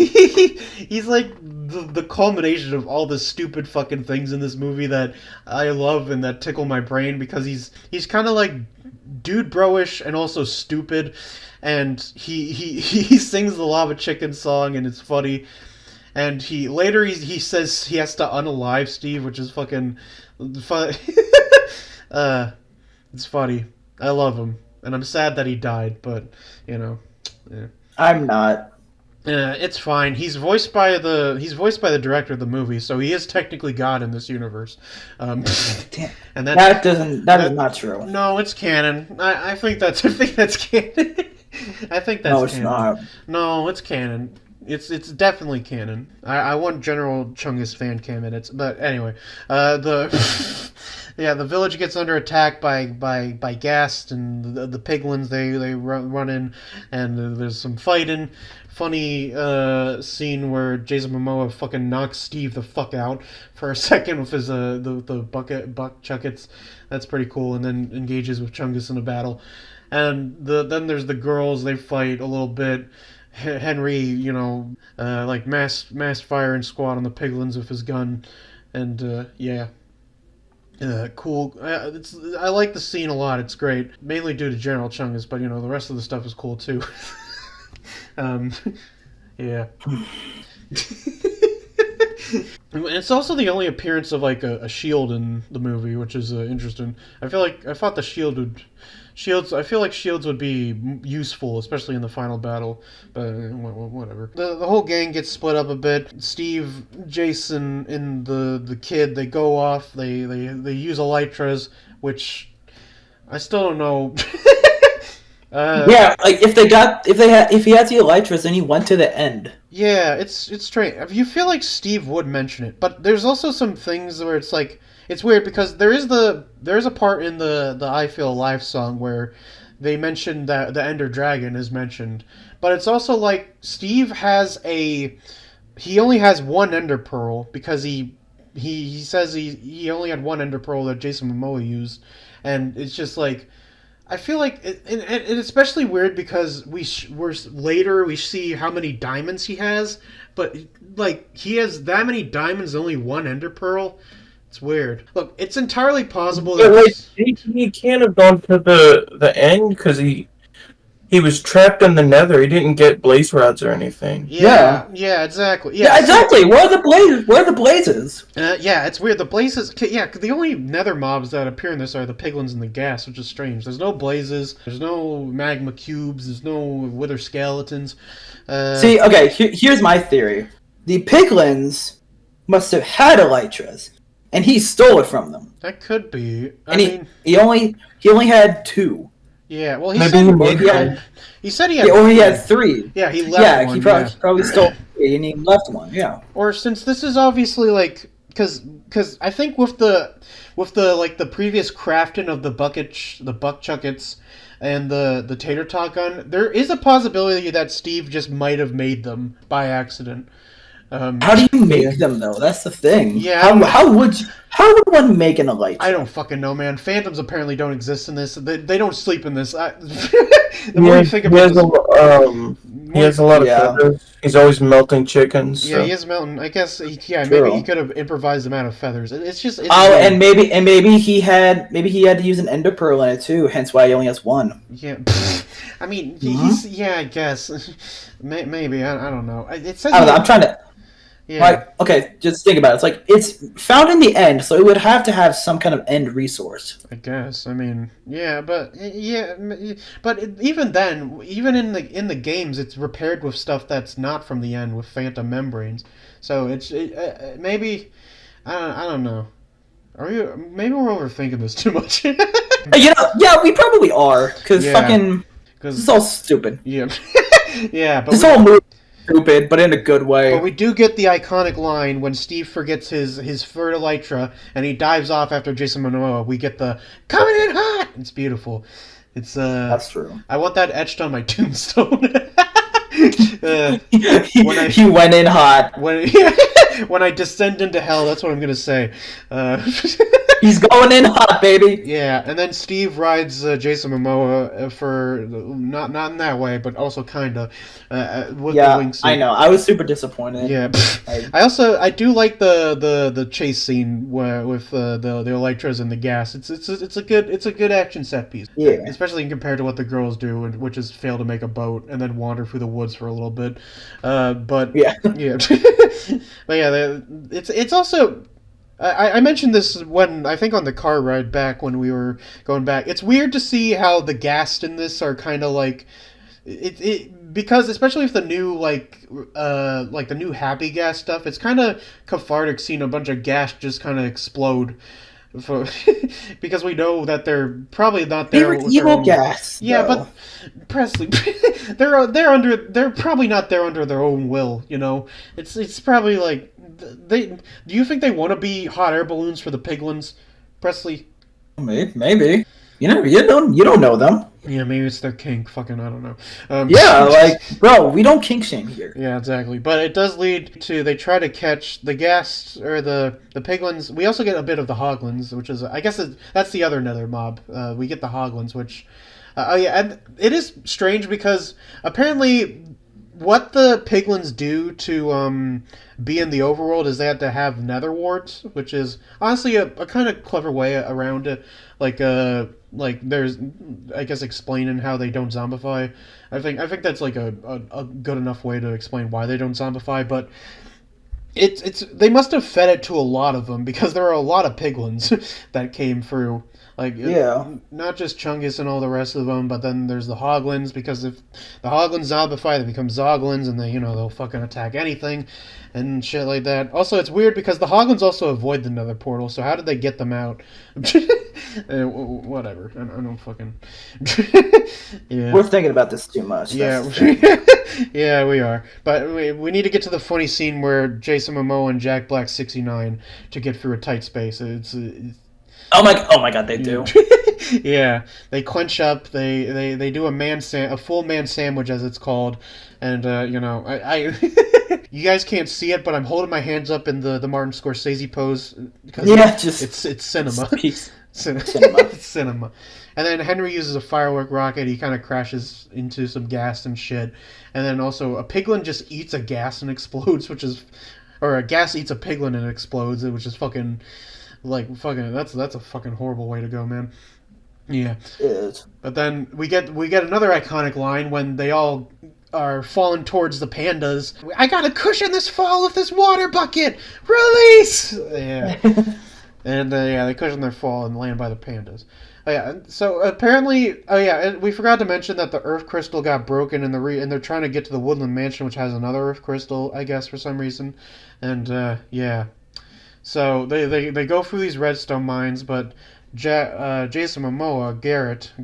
the culmination of all the stupid fucking things in this movie that I love and that tickle my brain, because he's kind of like dude bro-ish and also stupid, and he sings the Lava Chicken song, and it's funny. And he says he has to unalive Steve, which is fucking fun. It's funny. I love him. And I'm sad that he died, but yeah. I'm not. It's fine. He's voiced by the director of the movie, so he is technically God in this universe. And that is not true. No, it's canon. I think that's canon. I think that's no, it's canon. not. No, it's canon. It's definitely canon. I want General Chungus fan cam minutes, but anyway, the village gets under attack by Gast and the piglins. They run in, and there's some fighting. Funny scene where Jason Momoa fucking knocks Steve the fuck out for a second with his the buck chuckets. That's pretty cool, and then engages with Chungus in a battle. And then there's the girls. They fight a little bit. Henry, like mass fire and squat on the piglins with his gun, and cool. I like the scene a lot. It's great, mainly due to General Chungus, but the rest of the stuff is cool too. Yeah. It's also the only appearance of like a shield in the movie, which is interesting. I thought the shield would. I feel like shields would be useful, especially in the final battle, but whatever. The whole gang gets split up a bit. Steve, Jason, and the kid, they go off. They use elytras, which I still don't know. Yeah, like if he had the Elytras, then he went to the end. Yeah, it's strange. You feel like Steve would mention it, but there's also some things where it's like it's weird because there's a part in the I Feel Alive song where they mention that the Ender Dragon is mentioned, but it's also like Steve he only has one Ender Pearl because he says he only had one Ender Pearl that Jason Momoa used, and it's just like. I feel like it's especially weird because later we see how many diamonds he has, but like he has that many diamonds, only one Ender Pearl. It's weird. Look, it's entirely possible that he can't have gone to the end because he was trapped in the Nether. He didn't get blaze rods or anything. Yeah, exactly. Yeah, exactly. Where are the blazes? Where are the blazes? Yeah, it's weird. The blazes. Yeah, the only Nether mobs that appear in this are the piglins and the gas, which is strange. There's no blazes. There's no magma cubes. There's no wither skeletons. See, okay. Here's my theory. The piglins must have had Elytras, and he stole it from them. That could be. I mean, he only had 2. Yeah, well, he said he had. Or he had 3. Yeah, he left one. He probably stole 3 and he left one. Yeah. Or since this is obviously like, because I think with the like the previous crafting of the buck chuckets and the tater tot gun, there is a possibility that Steve just might have made them by accident. How do you make them though? That's the thing. Yeah. How would one make an Elytra? I don't fucking know, man. Phantoms apparently don't exist in this. They don't sleep in this. The more you think about this, he has a lot of feathers. He's always melting chickens. Yeah, so. he is melting. I guess. Maybe he could have improvised them out of feathers. It's just. It's and maybe he had to use an Ender Pearl in it too. Hence why he only has 1. Yeah. I mean, he's. Yeah, I guess. Maybe I don't know. It says. I don't know, I'm trying to. Yeah. Like, okay, just think about it. It's like it's found in the end, so it would have to have some kind of end resource. I guess. I mean, but even then, even in the games, it's repaired with stuff that's not from the end with phantom membranes. So maybe I don't know. Maybe we're overthinking this too much. Yeah, we probably are because this is all stupid. Yeah, yeah, but this whole movie. Stupid, but in a good way. But we do get the iconic line when Steve forgets his third Elytra and he dives off after Jason Momoa. We get the "coming in hot." It's beautiful. It's That's true. I want that etched on my tombstone. He went in hot. When I descend into hell, that's what I'm gonna say. He's going in hot, baby. Yeah, and then Steve rides Jason Momoa for not in that way, but also kinda with the wingsuit. I know. I was super disappointed. Yeah, I do like the chase scene with the Elytras and the gas. It's a good action set piece. Yeah, especially compared to what the girls do, which is fail to make a boat and then wander through the woods for a little bit. But yeah. But yeah, it's also. I mentioned this when I think on the car ride back when we were going back. It's weird to see how the ghast in this are kind of like because especially with the new like the new happy gas stuff, it's kind of cathartic seeing a bunch of gas just kind of explode. Because we know that they're probably not there. They're evil gas. Yeah, but Presley, they're probably not there under their own will. You know, it's probably like do you think they want to be hot air balloons for the piglins, Presley? Maybe. You don't know them. Yeah, maybe it's their kink. Fucking, I don't know. Bro, we don't kink shame here. Yeah, exactly. But it does lead to they try to catch the ghast or the piglins. We also get a bit of the hoglins, which is I guess that's the other nether mob. We get the hoglins, which and it is strange because apparently what the piglins do to be in the overworld is they have to have nether warts, which is honestly a kind of clever way around it. Like there's, I guess, explaining how they don't zombify. I think that's like a good enough way to explain why they don't zombify. But It's they must have fed it to a lot of them because there are a lot of piglins that came through. Like Yeah. not just Chungus and all the rest of them, but then there's the Hoglins because if the Hoglins zombify, they become Zoglins and they'll fucking attack anything and shit like that. Also, it's weird because the Hoglins also avoid the Nether portal, so how did they get them out? Whatever. I don't fucking. Yeah. We're thinking about this too much. Yeah, yeah, we are. But we need to get to the funny scene where Jason Momoa and Jack Black 69 to get through a tight space. It's Oh my god, they do. yeah, they clench up. They do a full man sandwich as it's called, and I you guys can't see it, but I'm holding my hands up in the Martin Scorsese pose because it's cinema. Cinema. It's cinema. And then Henry uses a firework rocket. He kind of crashes into some gas and shit. And then also a piglin just eats a gas and explodes, or a gas eats a piglin and explodes, which is fucking. That's a fucking horrible way to go, man. Yeah. It is. But then we get another iconic line when they all are falling towards the pandas. I gotta cushion this fall with this water bucket. Release. Yeah. And they cushion their fall and land by the pandas. Oh, yeah. So apparently, we forgot to mention that the Earth Crystal got broken, and they're trying to get to the Woodland Mansion, which has another Earth Crystal, I guess, for some reason. And yeah. So they go through these redstone mines, but Jason Momoa,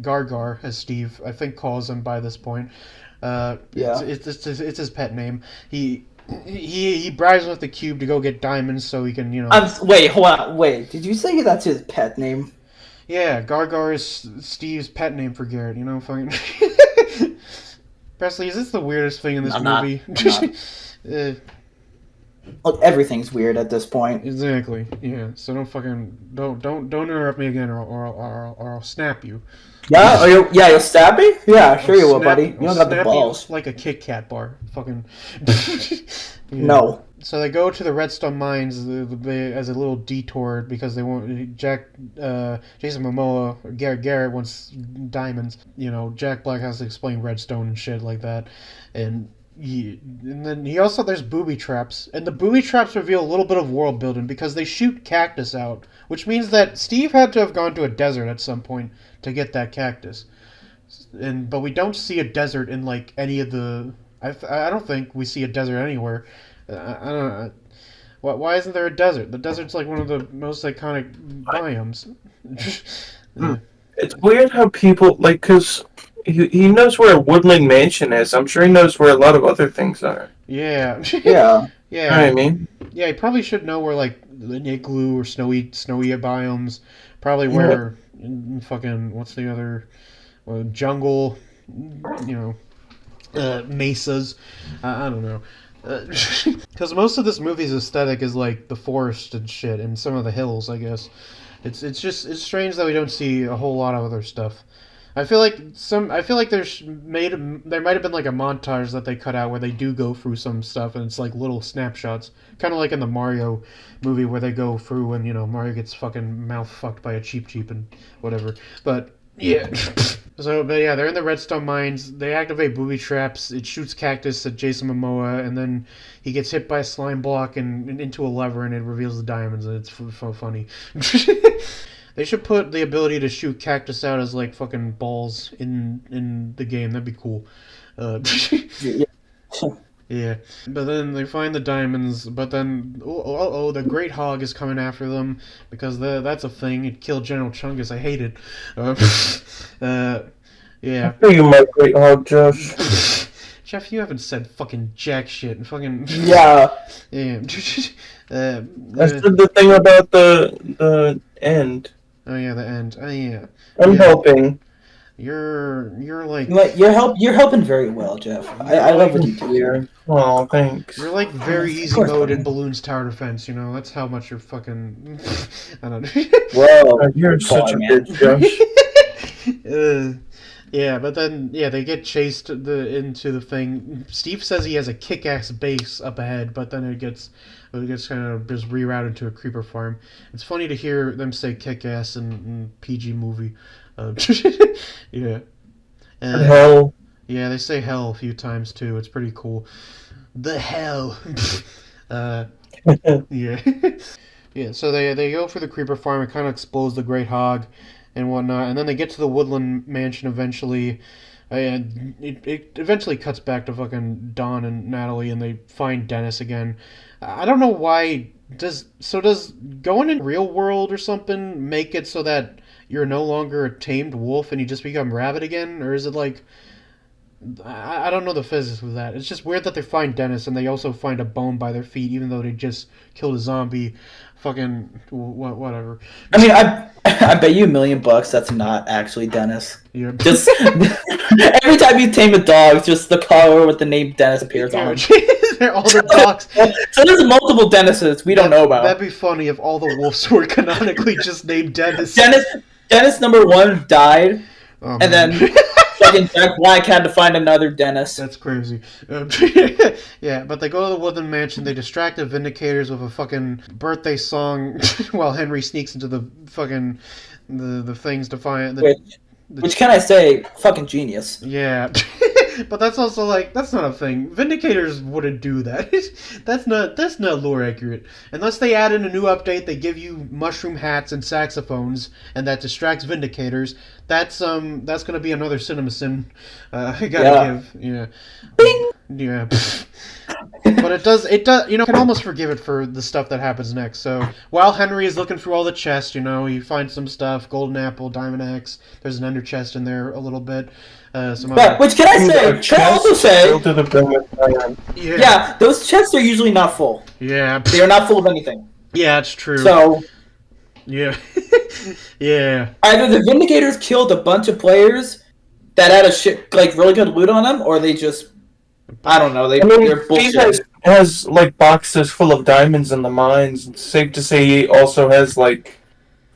Gargar, as Steve I think calls him by this point, it's his pet name. He bribes him with the cube to go get diamonds so he can Wait, hold on. Wait, did you say that's his pet name? Yeah, Gargar is Steve's pet name for Garrett. Fucking. Presley, is this the weirdest thing in this movie? Look, everything's weird at this point. Exactly. Yeah. So don't interrupt me again, or I'll snap you. Yeah. You'll stab me. Yeah, sure you will, buddy. You don't got the balls. Like a Kit Kat bar. Fucking. Yeah. No. So they go to the redstone mines as a little detour because they want Jason Momoa, Garrett wants diamonds. Jack Black has to explain redstone and shit like that, and then there's booby traps, and the booby traps reveal a little bit of world building because they shoot cactus out, which means that Steve had to have gone to a desert at some point to get that cactus, but we don't see a desert in like any of the. I don't think we see a desert anywhere. I don't know. Why isn't there a desert? The desert's like one of the most iconic biomes. It's weird how people because. He knows where a woodland mansion is. I'm sure he knows where a lot of other things are. Yeah. Yeah. Yeah. You know what I mean? Yeah, he probably should know where like the igloo or snowy biomes. Probably where fucking what's the other jungle, mesas. I don't know. Because most of this movie's aesthetic is like the forest and shit, and some of the hills. I guess it's strange that we don't see a whole lot of other stuff. I feel like there might have been like a montage that they cut out where they do go through some stuff and it's like little snapshots, kind of like in the Mario movie where they go through and Mario gets fucking mouth fucked by a cheep and whatever. But yeah. But yeah, they're in the redstone mines. They activate booby traps. It shoots cactus at Jason Momoa, and then he gets hit by a slime block and into a lever, and it reveals the diamonds, and it's funny. They should put the ability to shoot cactus out as like fucking balls in the game. That'd be cool. Yeah. But then they find the diamonds. But then the Great Hog is coming after them because that's a thing. It killed General Chungus. I hate it. Yeah. Are you my Great Hog, Josh? Jeff, you haven't said fucking jack shit and fucking. Yeah. Yeah. I said the thing about the end. Oh yeah, the end. Oh yeah. I'm helping. You're like you're helping very well, Jeff. I love what you do here. Oh, thanks. You're like very easy mode in Balloons Tower Defense. That's how much you're fucking. I don't know. Well, you're such a bitch, Josh. Yeah, but then they get chased into the thing. Steve says he has a kick-ass base up ahead, but then it gets kind of just rerouted to a creeper farm. It's funny to hear them say kick-ass in PG movie. Yeah. Hell. Yeah, they say hell a few times too. It's pretty cool. The hell. Yeah. Yeah, so they go for the creeper farm. It kind of explodes the great hog and whatnot, and then they get to the woodland mansion eventually. And it eventually cuts back to fucking Dawn and Natalie, and they find Dennis again. I don't know why. Does going in real world or something make it so that you're no longer a tamed wolf and you just become rabbit again, or is it like I don't know the physics of that. It's just weird that they find Dennis and they also find a bone by their feet, even though they just killed a zombie. Fucking whatever. I mean, I bet you $1,000,000 that's not actually Dennis. Yeah. Just every time you tame a dog, just the collar with the name Dennis appears on it. They're all the dogs. So there's multiple Dennises we don't know about. That'd be funny if all the wolves were canonically just named Dennis. Dennis number 1 died, Oh, and man. then fucking Jack Black had to find another Dennis. That's crazy. Yeah, but they go to the Woodland Mansion. They distract the Vindicators with a fucking birthday song while Henry sneaks into the fucking the things to find. Which can I say, fucking genius. Yeah. But that's also like that's not a thing. Vindicators wouldn't do that. that's not lore accurate. Unless they add in a new update, they give you mushroom hats and saxophones, and that distracts Vindicators. That's gonna be another CinemaSin. I gotta give. Yeah. Bing! Yeah. But it does you can almost forgive it for the stuff that happens next. So while Henry is looking through all the chests, he finds some stuff, golden apple, diamond axe, there's an ender chest in there a little bit. Which can I say? Can I also say? Yeah, those chests are usually not full. Yeah. They are not full of anything. Yeah, it's true. So yeah. Yeah. Either the Vindicators killed a bunch of players that had really good loot on them, or they just I don't know. They're bullshit. He has like boxes full of diamonds in the mines. It's safe to say he also has like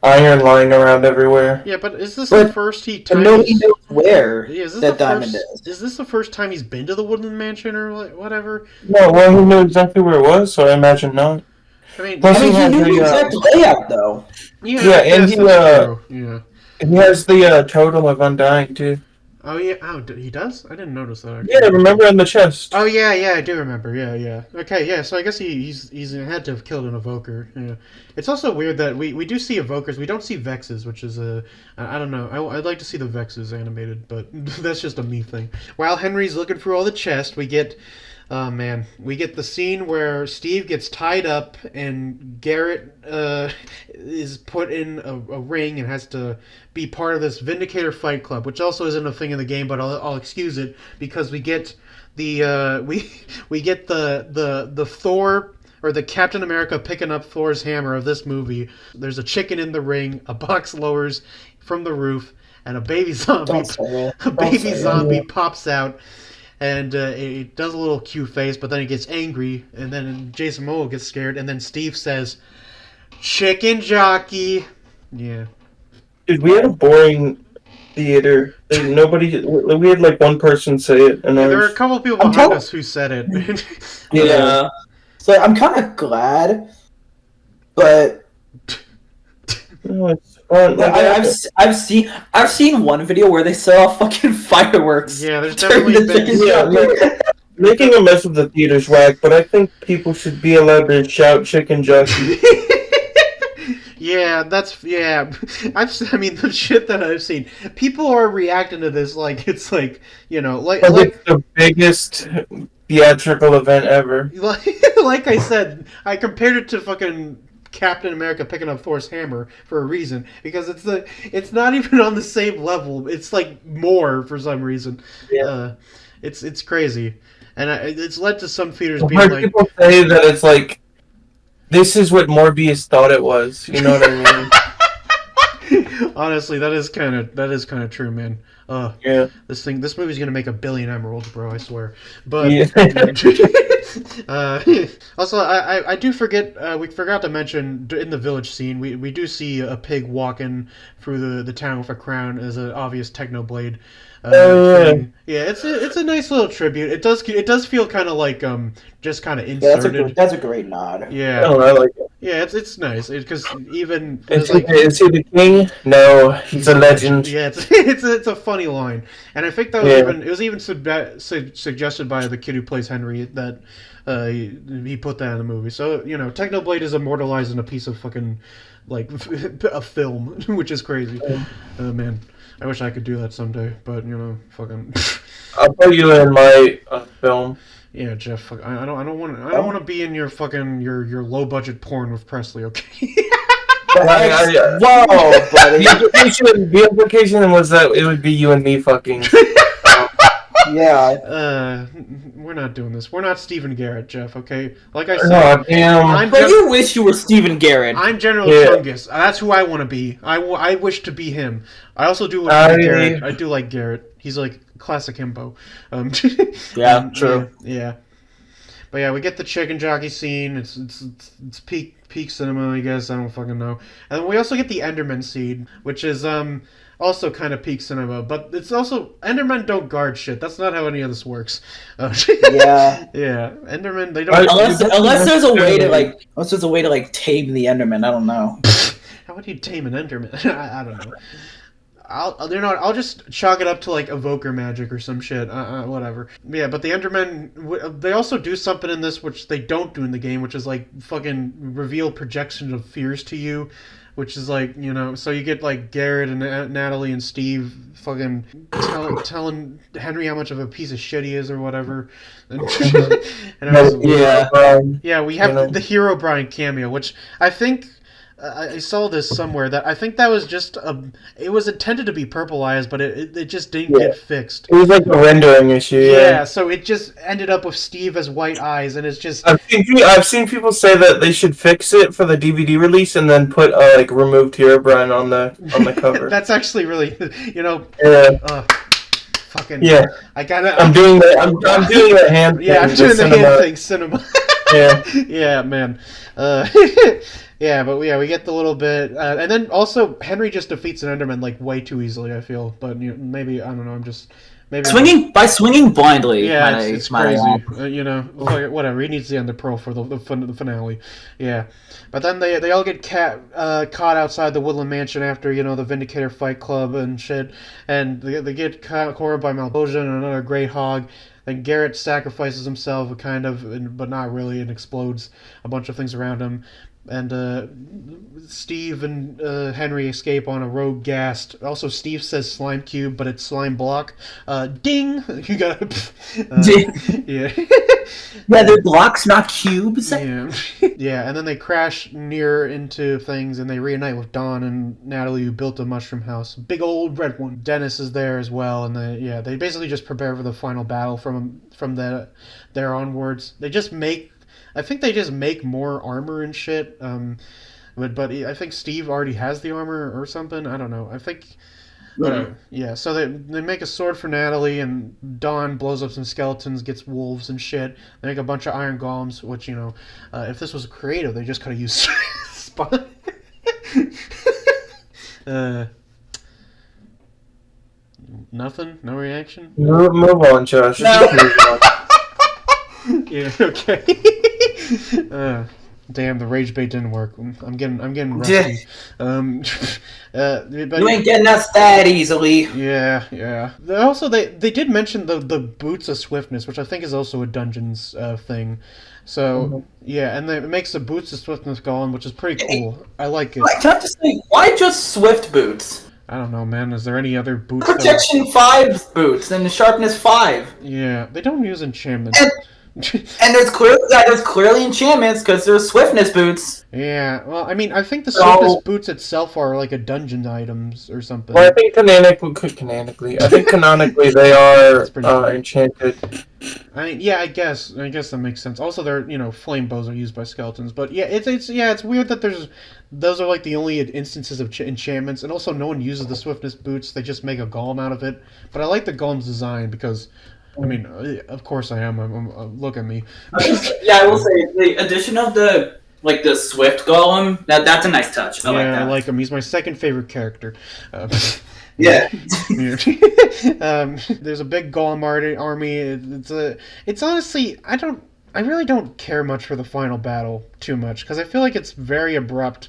iron lying around everywhere. Yeah, but is this the first nobody knows where that diamond is. Is this the first time he's been to the Woodland Mansion or whatever? No, well, he knew exactly where it was, so I imagine not. I mean, Plus he knew the exact layout, though. Yeah, and he he has the totem of Undying too. Oh yeah, he does? I didn't notice that. Actually. Yeah, remember in the chest. Oh yeah, I do remember. Yeah. Okay, yeah. So I guess he's had to have killed an evoker. Yeah. It's also weird that we do see evokers. We don't see Vexes, which is I don't know. I'd like to see the Vexes animated, but that's just a me thing. While Henry's looking through all the chests, we get. Oh man, we get the scene where Steve gets tied up and Garrett is put in a ring and has to be part of this Vindicator Fight Club, which also isn't a thing in the game, but I'll excuse it because we get the we get the Thor or the Captain America picking up Thor's hammer of this movie. There's a chicken in the ring, a box lowers from the roof, and a baby zombie pops out. And it does a little cute face, but then it gets angry, and then Jason Momoa gets scared, and then Steve says, "Chicken jockey." Yeah. Dude, we had a boring theater. We had like one person say it, and there were a couple of people behind us who said it. Yeah. So I'm kind of glad, but no, it's fun. I've seen one video where they set off fucking fireworks. Yeah, there's definitely been making a mess of the theater's whack, but I think people should be allowed to shout "chicken jockey." Yeah, I mean, the shit that I've seen, people are reacting to this like it's like like it's the biggest theatrical event ever. Like I said, I compared it to fucking Captain America picking up Thor's hammer for a reason, because it's not even on the same level. It's like more for some reason. Yeah. It's crazy, and it's led to some theaters being like. People say that it's like. This is what Morbius thought it was. You know what I mean? Honestly, that is kind of true, man. Yeah. This movie's gonna make 1 billion emeralds, bro. I swear. But also, I do forget. We forgot to mention in the village scene, we do see a pig walking through the town with a crown as an obvious Technoblade. Yeah, it's a nice little tribute. It does feel kind of like just kind of inserted. Yeah, that's a great nod. Yeah, I like it. Yeah, it's nice because even Is like he the king? No, he's a legend. yeah, it's a funny line, and I think that was Yeah. even it was even suggested by the kid who plays Henry that he put that in the movie. So Technoblade is immortalized in a piece of fucking like a film, which is crazy. Man, I wish I could do that someday, but fucking. I'll put you in my film. Yeah, Jeff. Fuck, I don't want to be in your fucking your low budget porn with Presley. Okay. Whoa, buddy. The implication was that it would be you and me fucking. Yeah. We're not doing this. We're not Stephen Garrett, Jeff. Okay. Like I said, Oh, damn. But you wish you were Stephen Garrett. I'm General Yeah. Chungus. That's who I want to be. I wish to be him. I also do wish to be Garrett. I do like Garrett. He's like classic himbo. Yeah, true. Yeah. But yeah, we get the chicken jockey scene. It's peak cinema, I guess. I don't fucking know. And then we also get the Enderman scene, which is also kind of peak cinema. But it's also Endermen don't guard shit. That's not how any of this works. Yeah. Yeah, Endermen they don't. Unless there's a way to like tame the Enderman. I don't know. How would you tame an Enderman? I don't know. I'll just chalk it up to like evoker magic or some shit. Whatever. Yeah, but the Endermen, they also do something in this which they don't do in the game, which is like fucking reveal projections of fears to you, which is like so you get like Garrett and Natalie and Steve fucking telling Henry how much of a piece of shit he is or whatever. And we have the Hero Brian cameo, which I think. I saw this somewhere that I think that was just it was intended to be purpleized, but it just didn't get fixed. It was like a rendering issue. Yeah, so it just ended up with Steve as white eyes, and it's just. I've seen people say that they should fix it for the DVD release and then put like removed Herobrine on the cover. That's actually really, Yeah. Fucking. Yeah. I gotta. I'm doing that. I'm doing the hand. Yeah, I'm doing the hand thing. Cinema. Yeah. Yeah, man. Yeah, but we get the little bit, and then also Henry just defeats an Enderman like way too easily. I feel, but maybe I don't know. I'm just maybe swinging blindly. Yeah, it's crazy. Whatever. He needs the Ender Pearl for the finale. Yeah, but then they all get caught outside the Woodland Mansion after the Vindicator Fight Club and shit, and they get cornered by Maldosia and another Great Hog. Then Garrett sacrifices himself, but not really, and explodes a bunch of things around him. And Steve and Henry escape on a rogue ghast. Also, Steve says slime cube, but it's slime block. Ding! You got yeah. Yeah, they're blocks, not cubes. Yeah. Yeah, and then they crash near into things, and they reunite with Dawn and Natalie, who built a mushroom house. Big old red one. Dennis is there as well, and they basically just prepare for the final battle from there onwards. I think they just make more armor and shit. But I think Steve already has the armor or something. I don't know. I think. Yeah. So they make a sword for Natalie, and Dawn blows up some skeletons, gets wolves and shit. They make a bunch of iron golems, which if this was creative, they just could have used spot. Nothing. No reaction. Move on, Josh. No. Yeah. Okay. Damn, the rage bait didn't work. I'm getting rusty. But You ain't getting us that easily. Yeah. Also, they did mention the boots of swiftness, which I think is also a Dungeons thing. So yeah, and it makes the boots of swiftness golem, which is pretty cool. I like it. Can I just say, why just swift boots? I don't know, man. Is there any other boots? Protection 5 boots and sharpness 5. Yeah, they don't use enchantments. And there's clearly enchantments because there's swiftness boots. Yeah, well, I mean, I think the swiftness boots itself are like a dungeon items or something. Well, I think canonically they are enchanted. I mean, yeah, I guess that makes sense. Also, they're flame bows are used by skeletons, but yeah, it's weird that those are like the only instances of enchantments, and also no one uses the swiftness boots. They just make a golem out of it. But I like the golem's design because. I mean, of course I am. Look at me. Yeah, I will say the addition of the Swift Golem. That's a nice touch. I like that. I like him. He's my second favorite character. Yeah. There's a big Golem army. It's honestly I really don't care much for the final battle too much because I feel like it's very abrupt.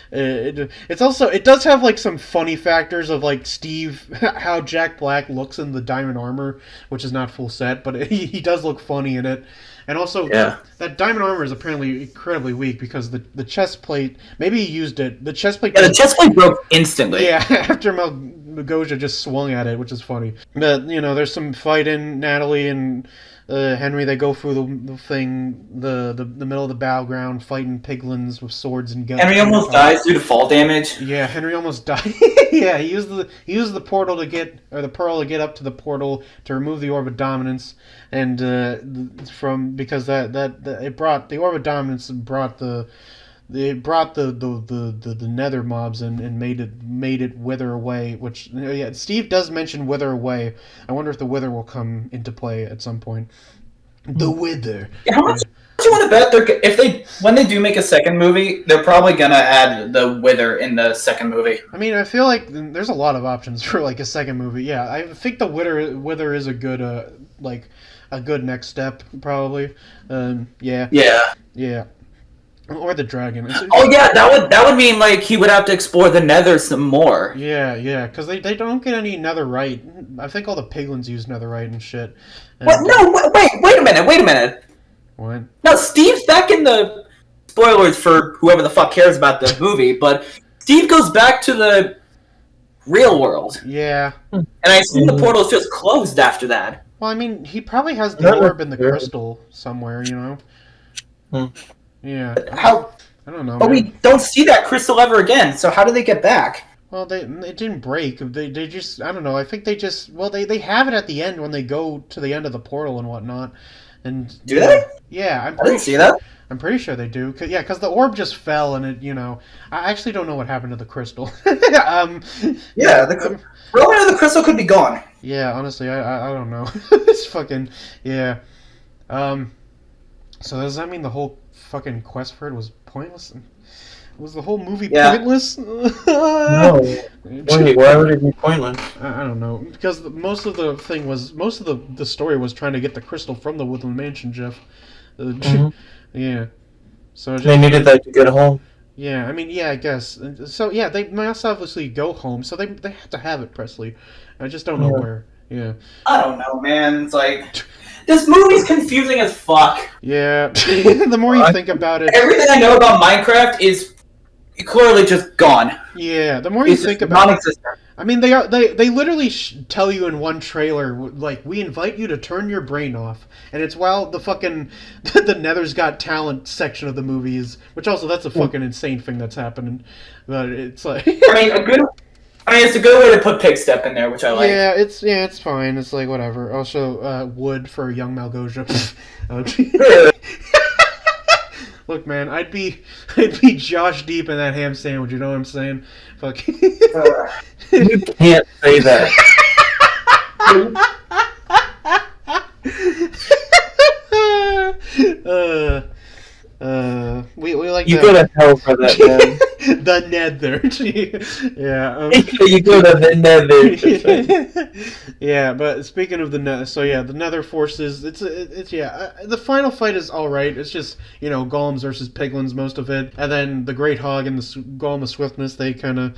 It's also it does have like some funny factors of like Steve how Jack Black looks in the diamond armor, which is not full set, but he does look funny in it. And also, that diamond armor is apparently incredibly weak because the chest plate. Maybe he used it. The chest plate. Yeah, the chest plate broke instantly. Yeah, after Malgosia just swung at it, which is funny. But there's some fighting. Natalie and Henry, they go through the thing, the middle of the battleground, fighting piglins with swords and guns. Henry almost dies due to fall damage. Yeah, Henry almost died. Yeah, he used the portal to get, or the pearl to get up to the portal to remove the orb of dominance, and because it brought the orb of dominance brought the nether mobs and made it wither away, which Steve does mention wither away. I wonder if the wither will come into play at some point. The wither. Yeah, how much do you want to bet when they do make a second movie, they're probably gonna add the wither in the second movie? I mean, I feel like there's a lot of options for like a second movie. Yeah, I think the wither is a good a good next step probably. Yeah. Or the dragon. Oh yeah, that would mean like he would have to explore the Nether some more. Yeah, because they don't get any netherite. I think all the piglins use netherite and shit. And what? No, wait a minute. What? No, Steve's back in the spoilers for whoever the fuck cares about the movie, but Steve goes back to the real world. Yeah. And I assume the portal's just closed after that. Well, I mean, he probably has the orb in the crystal somewhere, Yeah. How? I don't know. But we don't see that crystal ever again. So how do they get back? Well, it didn't break. They just, I don't know. I think they just, well, they have it at the end when they go to the end of the portal and whatnot. And do they? Yeah, I didn't see that. I'm pretty sure they do. Because the orb just fell and it, I actually don't know what happened to the crystal. Yeah, the the crystal could be gone. Yeah, honestly, I don't know. It's fucking, yeah. So does that mean the whole fucking quest for it was pointless? Was the whole movie pointless? No. Wait, why would it be pointless? I don't know. Because most of the story was trying to get the crystal from the Woodland Mansion, Jeff. Yeah. So They needed that to get home. Yeah, I mean, yeah, I guess. So yeah, they must obviously go home. So they have to have it, Presley. I just don't know where. Yeah. I don't know, man. It's like this movie's confusing as fuck. Yeah. The more you think about it, everything I know about Minecraft is clearly just gone. Yeah, the more you think about it, non-existent. I mean, they literally tell you in one trailer, like, we invite you to turn your brain off, and it's while the fucking the Nether's Got Talent section of the movie is, which also that's a fucking insane thing that's happening, but it's like it's a good way to put Pig Step in there, which I like. Yeah, it's fine. It's like whatever. Also, wood for young Malgosia. Look, man, I'd be Josh deep in that ham sandwich. You know what I'm saying? Fuck. You can't say that. We like you go to hell for that, man. The Nether. Yeah. You go to the Nether. Yeah, but speaking of the Nether, so yeah, the Nether forces. It's the final fight is all right. It's just golems versus piglins most of it, and then the Great Hog and the Golem of Swiftness, they kind of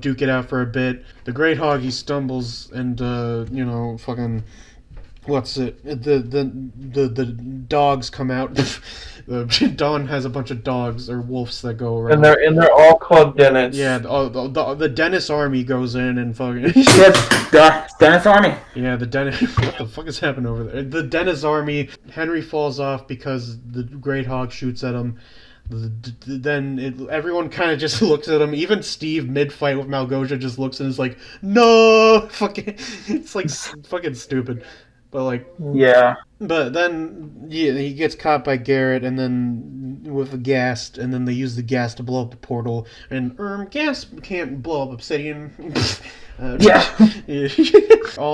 duke it out for a bit. The Great Hog, he stumbles and fucking. What's it? The dogs come out. Dawn has a bunch of dogs or wolves that go around, and they're all called Dennis. Yeah, the Dennis army goes in and fucking. Dennis army. Yeah, the Dennis. What the fuck is happening over there? The Dennis army. Henry falls off because the Great Hog shoots at him. Then everyone kind of just looks at him. Even Steve, mid-fight with Malgosia, just looks and is like, "No, fucking." It's like fucking stupid. But But then he gets caught by Garrett, and then with the gas, and then they use the gas to blow up the portal. And gas can't blow up obsidian. All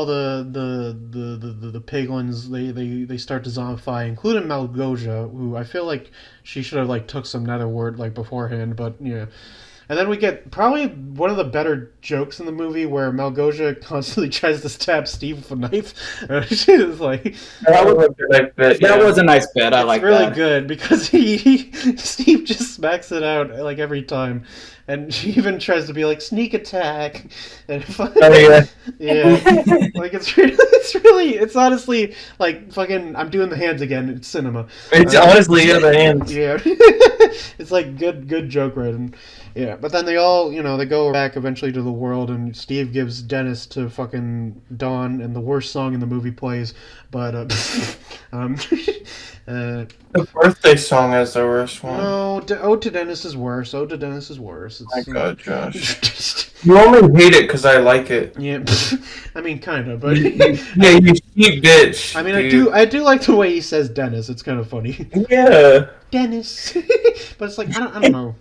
the piglins they start to zombify, including Malgosia, who I feel like she should have took some nether wart beforehand, but yeah. And then we get probably one of the better jokes in the movie where Malgosia constantly tries to stab Steve with a knife. She's like, That was a nice bit. That Yeah. was a nice bit. I like it's really that. good because Steve just smacks it out like every time, and she even tries to be like sneak attack, and Oh yeah. yeah, like it's honestly like fucking I'm doing the hands again. It's cinema. It's honestly in the hands. Yeah, it's like good joke writing. Yeah, but then they all, they go back eventually to the world, and Steve gives Dennis to fucking Dawn, and the worst song in the movie plays. But um, The birthday song is the worst one. no, Ode to Dennis is worse. Ode to Dennis is worse. My It's, God, Josh. You only hate it because I like it. yeah, I mean, kind of, but Yeah, you cheap bitch. I mean, dude. I do like the way he says Dennis. It's kind of funny. Yeah. Dennis. But it's like, I don't know.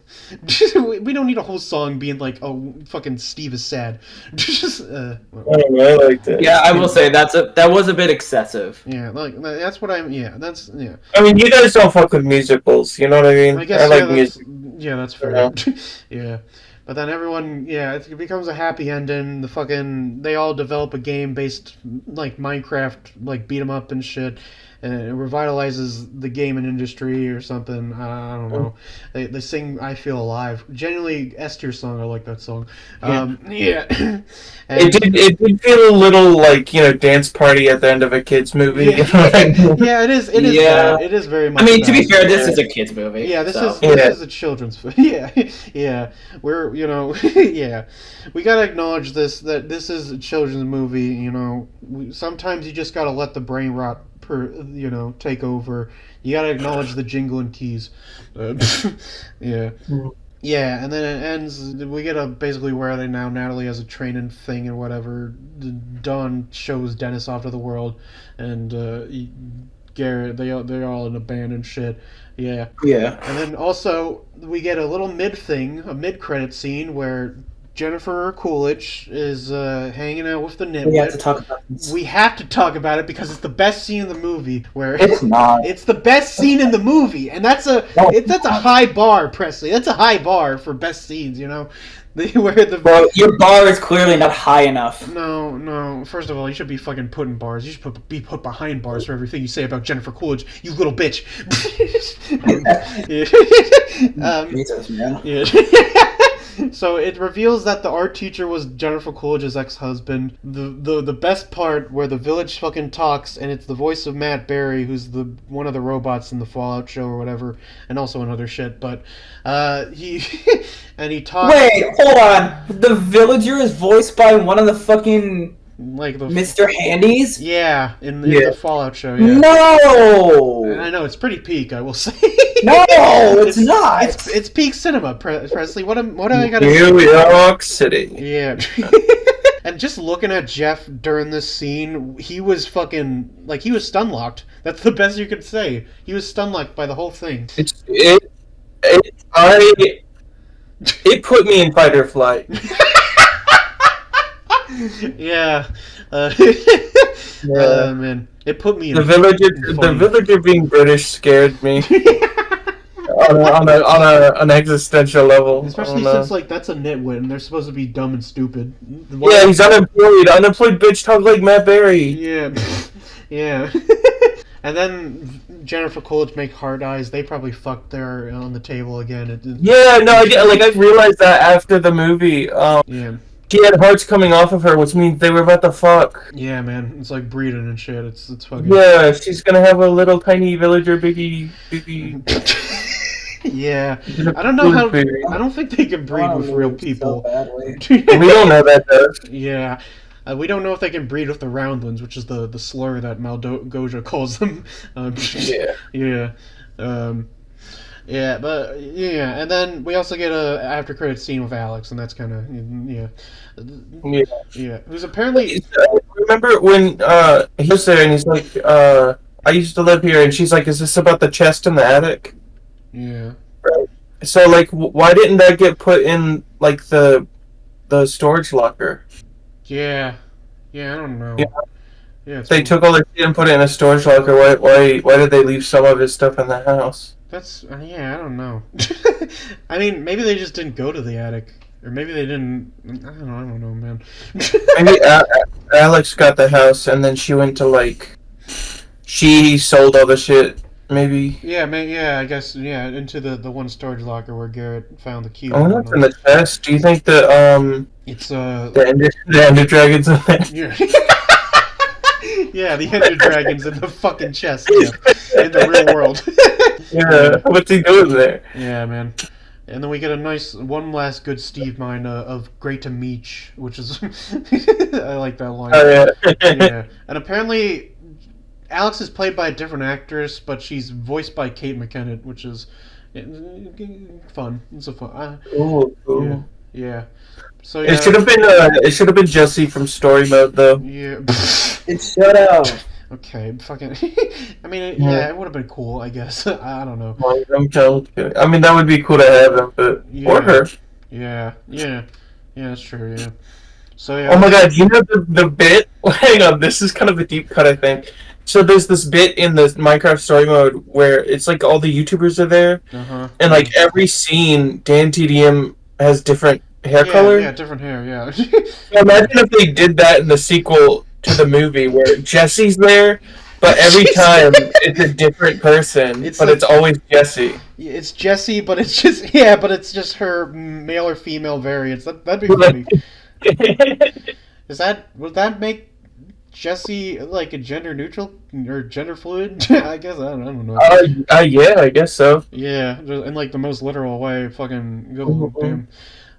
We don't need a whole song being like, oh, fucking Steve is sad. Just, I don't know, I like that. Yeah, I will say that was a bit excessive. yeah, like, that's what yeah, yeah. I mean, you guys don't fuck with musicals, you know what I mean? I guess, I like yeah, music. that's fair. Yeah. Yeah. But then everyone, yeah, it becomes a happy ending. They all develop a game based, like, Minecraft, like, beat 'em up and shit. And it revitalizes the gaming industry or something. I don't know. They sing "I Feel Alive." Genuinely, S tier song. I like that song. Yeah. And, It did feel a little like, dance party at the end of a kid's movie. yeah, You know what I mean? yeah, it is. It is. Yeah. It is very much. I mean, to be that. fair, this is a kids movie. Yeah, this so. is a children's film. Yeah, yeah. We're yeah. We gotta acknowledge that this is a children's movie. Sometimes you just gotta let the brain rot take over. You gotta acknowledge the jingle and keys. Yeah. Yeah, and then it ends. We get basically where are they now? Natalie has a training thing and whatever. Dawn shows Dennis off to the world, and Garrett. They're all in a band and shit. Yeah. Yeah. And then also we get a little a mid-credit scene where Jennifer Coolidge is hanging out with the nitwit. We have to talk about this. We have to talk about it because it's the best scene in the movie. Where It's not. it's the best scene in the movie, and that's a high bar, Presley. That's a high bar for best scenes. Well, your bar is clearly not high enough. No. First of all, you should be fucking put in bars. You should be put behind bars for everything you say about Jennifer Coolidge. You little bitch. Jesus, man. Yeah. So it reveals that the art teacher was Jennifer Coolidge's ex-husband. The best part where the village fucking talks, and it's the voice of Matt Berry, who's one of the robots in the Fallout show or whatever, and also in other shit. But he and he talks. Wait, hold on. The villager is voiced by one of the fucking like the Mr. Handies? Yeah, in the Fallout show. Yeah. No. And I know it's pretty peak, I will say. No, it's not. It's peak cinema, Presley. What am I gotta New say? York City. Yeah. And just looking at Jeff during this scene, he was fucking he was stun locked. That's the best you could say. He was stun locked by the whole thing. It put me in fight or flight. Yeah. Man, it put me in The villager being British scared me on an existential level. Especially since that's a nitwit and they're supposed to be dumb and stupid. Yeah, he's unemployed. Unemployed bitch talk like Matt Berry. Yeah. Yeah. And then Jennifer Coolidge make hard eyes. They probably fucked there on the table again. Yeah, no, I realized that after the movie. Yeah. She had hearts coming off of her, which means they were about to fuck. Yeah, man. It's like breeding and shit. It's fucking... Yeah, she's gonna have a little tiny villager baby. Yeah. I don't know how... I don't think they can breed with real people. We don't know that, though. Yeah. We don't know if they can breed with the roundlings, which is the slur that Malgosia calls them. Yeah. Yeah. Yeah, but yeah, and then we also get a after credit scene with Alex, and that's kind of yeah. Who's apparently remember when he was there and he's like, I used to live here, and she's like, is this about the chest in the attic? Yeah. Right. So why didn't that get put in the storage locker? Yeah. I don't know. Yeah. They took all the shit and put it in a storage locker. Why did they leave some of his stuff in the house? That's yeah. I don't know. I mean, maybe they just didn't go to the attic, or maybe they didn't. I don't know, man. Maybe Alex got the house, and then she went to like. She sold all the shit. Maybe. Yeah, yeah. I guess yeah. Into the one storage locker where Garrett found the key. Oh, that's in the chest. Do you think the It's the Ender Dragon's in there? Yeah. Yeah, the Ender Dragon's in the fucking chest, yeah, in the real world. Yeah, what's he doing there? Yeah, man. And then we get one last good Steve mine of "Great to Meet," which is I like that line. Oh yeah. Yeah, and apparently Alex is played by a different actress, but she's voiced by Kate McKinnon, which is fun. It's a fun. Ooh, cool. Yeah. So yeah. It should have been Jesse from Story Mode though. Yeah. It's shut up. Okay, fucking. I mean, yeah, it would have been cool, I guess. I don't know. I'm joking. I mean, that would be cool to have him, but or her. Yeah, that's true. Yeah. So yeah. Oh my god, you know the bit? Hang on, this is kind of a deep cut, I think. So there's this bit in the Minecraft Story Mode where it's like all the YouTubers are there, and like every scene, Dan TDM has different hair color. Yeah, different hair. Yeah. Imagine if they did that in the sequel to the movie where Jesse's there, but every time it's a different person, it's always Jesse. It's Jesse, but it's just her male or female variants. That'd be funny. Would that make Jesse like a gender neutral or gender fluid? I guess I don't know. Yeah, I guess so. Yeah, in like the most literal way. Fucking good. Damn.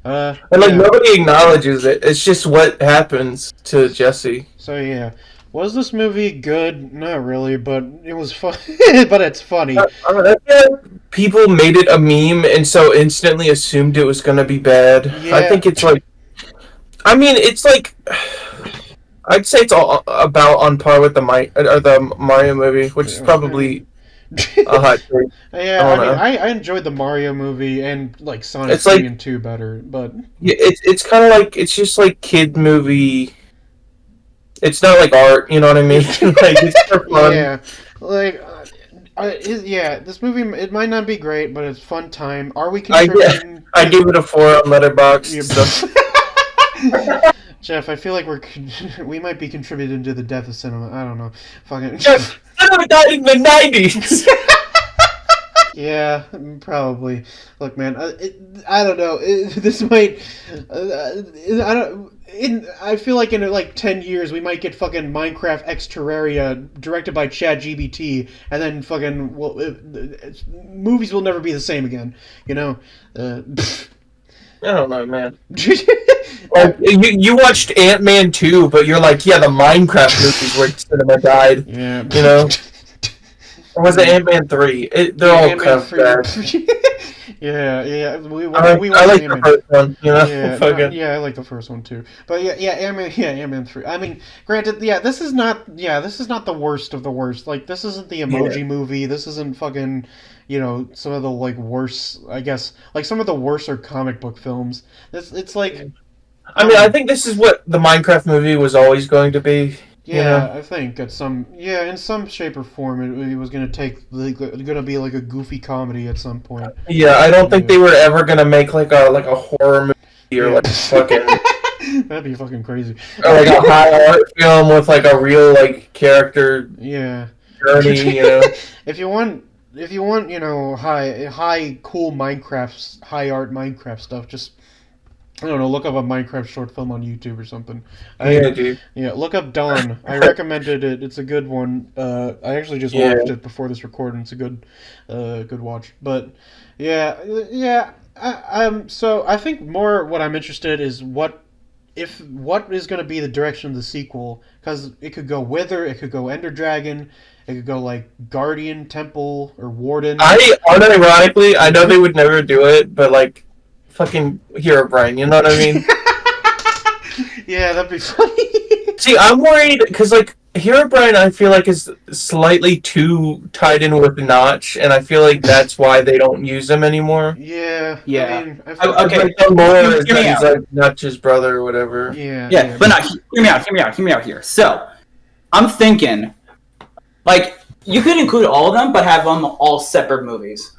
And like nobody acknowledges it. It's just what happens to Jesse. So yeah, was this movie good? Not really, but it was fun. But it's funny. People made it a meme and so instantly assumed it was gonna be bad. Yeah. I think it's like, I mean, it's like, I'd say it's all about on par with the Mario movie, which is probably a hot take. Yeah, I enjoyed the Mario movie and like Sonic 3 and 2 better, but yeah, it's kind of like it's just like kid movie. It's not like art, you know what I mean? Like it's for fun. Yeah, like this movie it might not be great, but it's fun time. Are we contributing? I give it a 4 on Letterboxd. Jeff, I feel like we might be contributing to the death of cinema. I don't know. Fucking Jeff, cinema died in the 90s. Yeah, probably. Look, man, I don't know. This might. I feel like in like 10 years we might get fucking Minecraft X Terraria directed by ChatGPT, and then fucking movies will never be the same again. You know. I don't know, man. You watched Ant-Man 2, but you're like, yeah, the Minecraft movies where cinema died. Yeah. You know? Or was it Ant-Man 3? They're all kind of bad. Yeah. I like the first one. You know? I like the first one too. But Ant-Man 3. I mean, granted, this is not the worst of the worst. Like, this isn't the Emoji Movie. This isn't fucking, some of the like worse. I guess like some of the worser comic book films. It's like. I mean, I think this is what the Minecraft movie was always going to be. Yeah, I think in some shape or form it was going to be like a goofy comedy at some point. Yeah, I don't think they were ever going to make like a horror movie or like fucking. That'd be fucking crazy. Or like a high art film with like a real like character. Yeah. Journey. If you want, high cool Minecraft, high art Minecraft stuff, just. I don't know, look up a Minecraft short film on YouTube or something. Dude. Yeah, look up Dawn. I recommended it. It's a good one. I actually just watched it before this recording. It's a good watch. But so I think more what I'm interested is what is going to be the direction of the sequel, because it could go Wither, it could go Ender Dragon, it could go like Guardian, Temple, or Warden. Unironically, I know they would never do it, but like. Fucking Herobrine, you know what I mean? Yeah, that'd be funny. See, I'm worried because like Herobrine, I feel like is slightly too tied in with Notch, and I feel like that's why they don't use him anymore. Yeah. Yeah. I mean, okay. Like, he's like Notch's brother or whatever. Yeah. But not. Hear me out here. So, I'm thinking, like, you could include all of them, but have them all separate movies.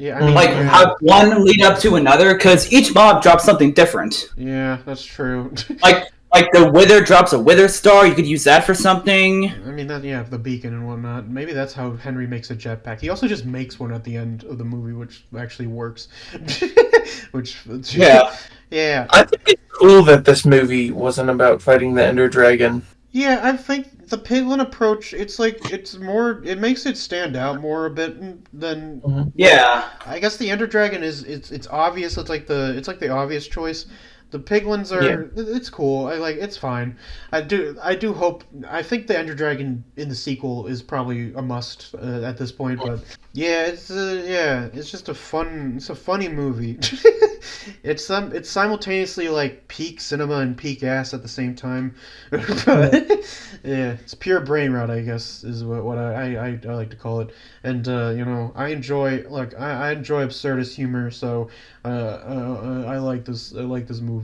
Yeah, I mean, Like, have one lead up to another, because each mob drops something different. Yeah, that's true. Like the Wither drops a Wither Star, you could use that for something. I mean, the beacon and whatnot. Maybe that's how Henry makes a jetpack. He also just makes one at the end of the movie, which actually works. Yeah. Yeah. I think it's cool that this movie wasn't about fighting the Ender Dragon. Yeah, I think the Piglin approach, it makes it stand out more a bit than. Yeah. I guess the Ender Dragon it's obvious. It's like the obvious choice. The Piglins are it's cool. It's fine. I do hope. I think the Ender Dragon in the sequel is probably a must at this point. But yeah, it's just a funny movie. It's simultaneously like peak cinema and peak ass at the same time. But, yeah, it's pure brain rot, I guess, is what I like to call it. And I enjoy absurdist humor, so I like this movie.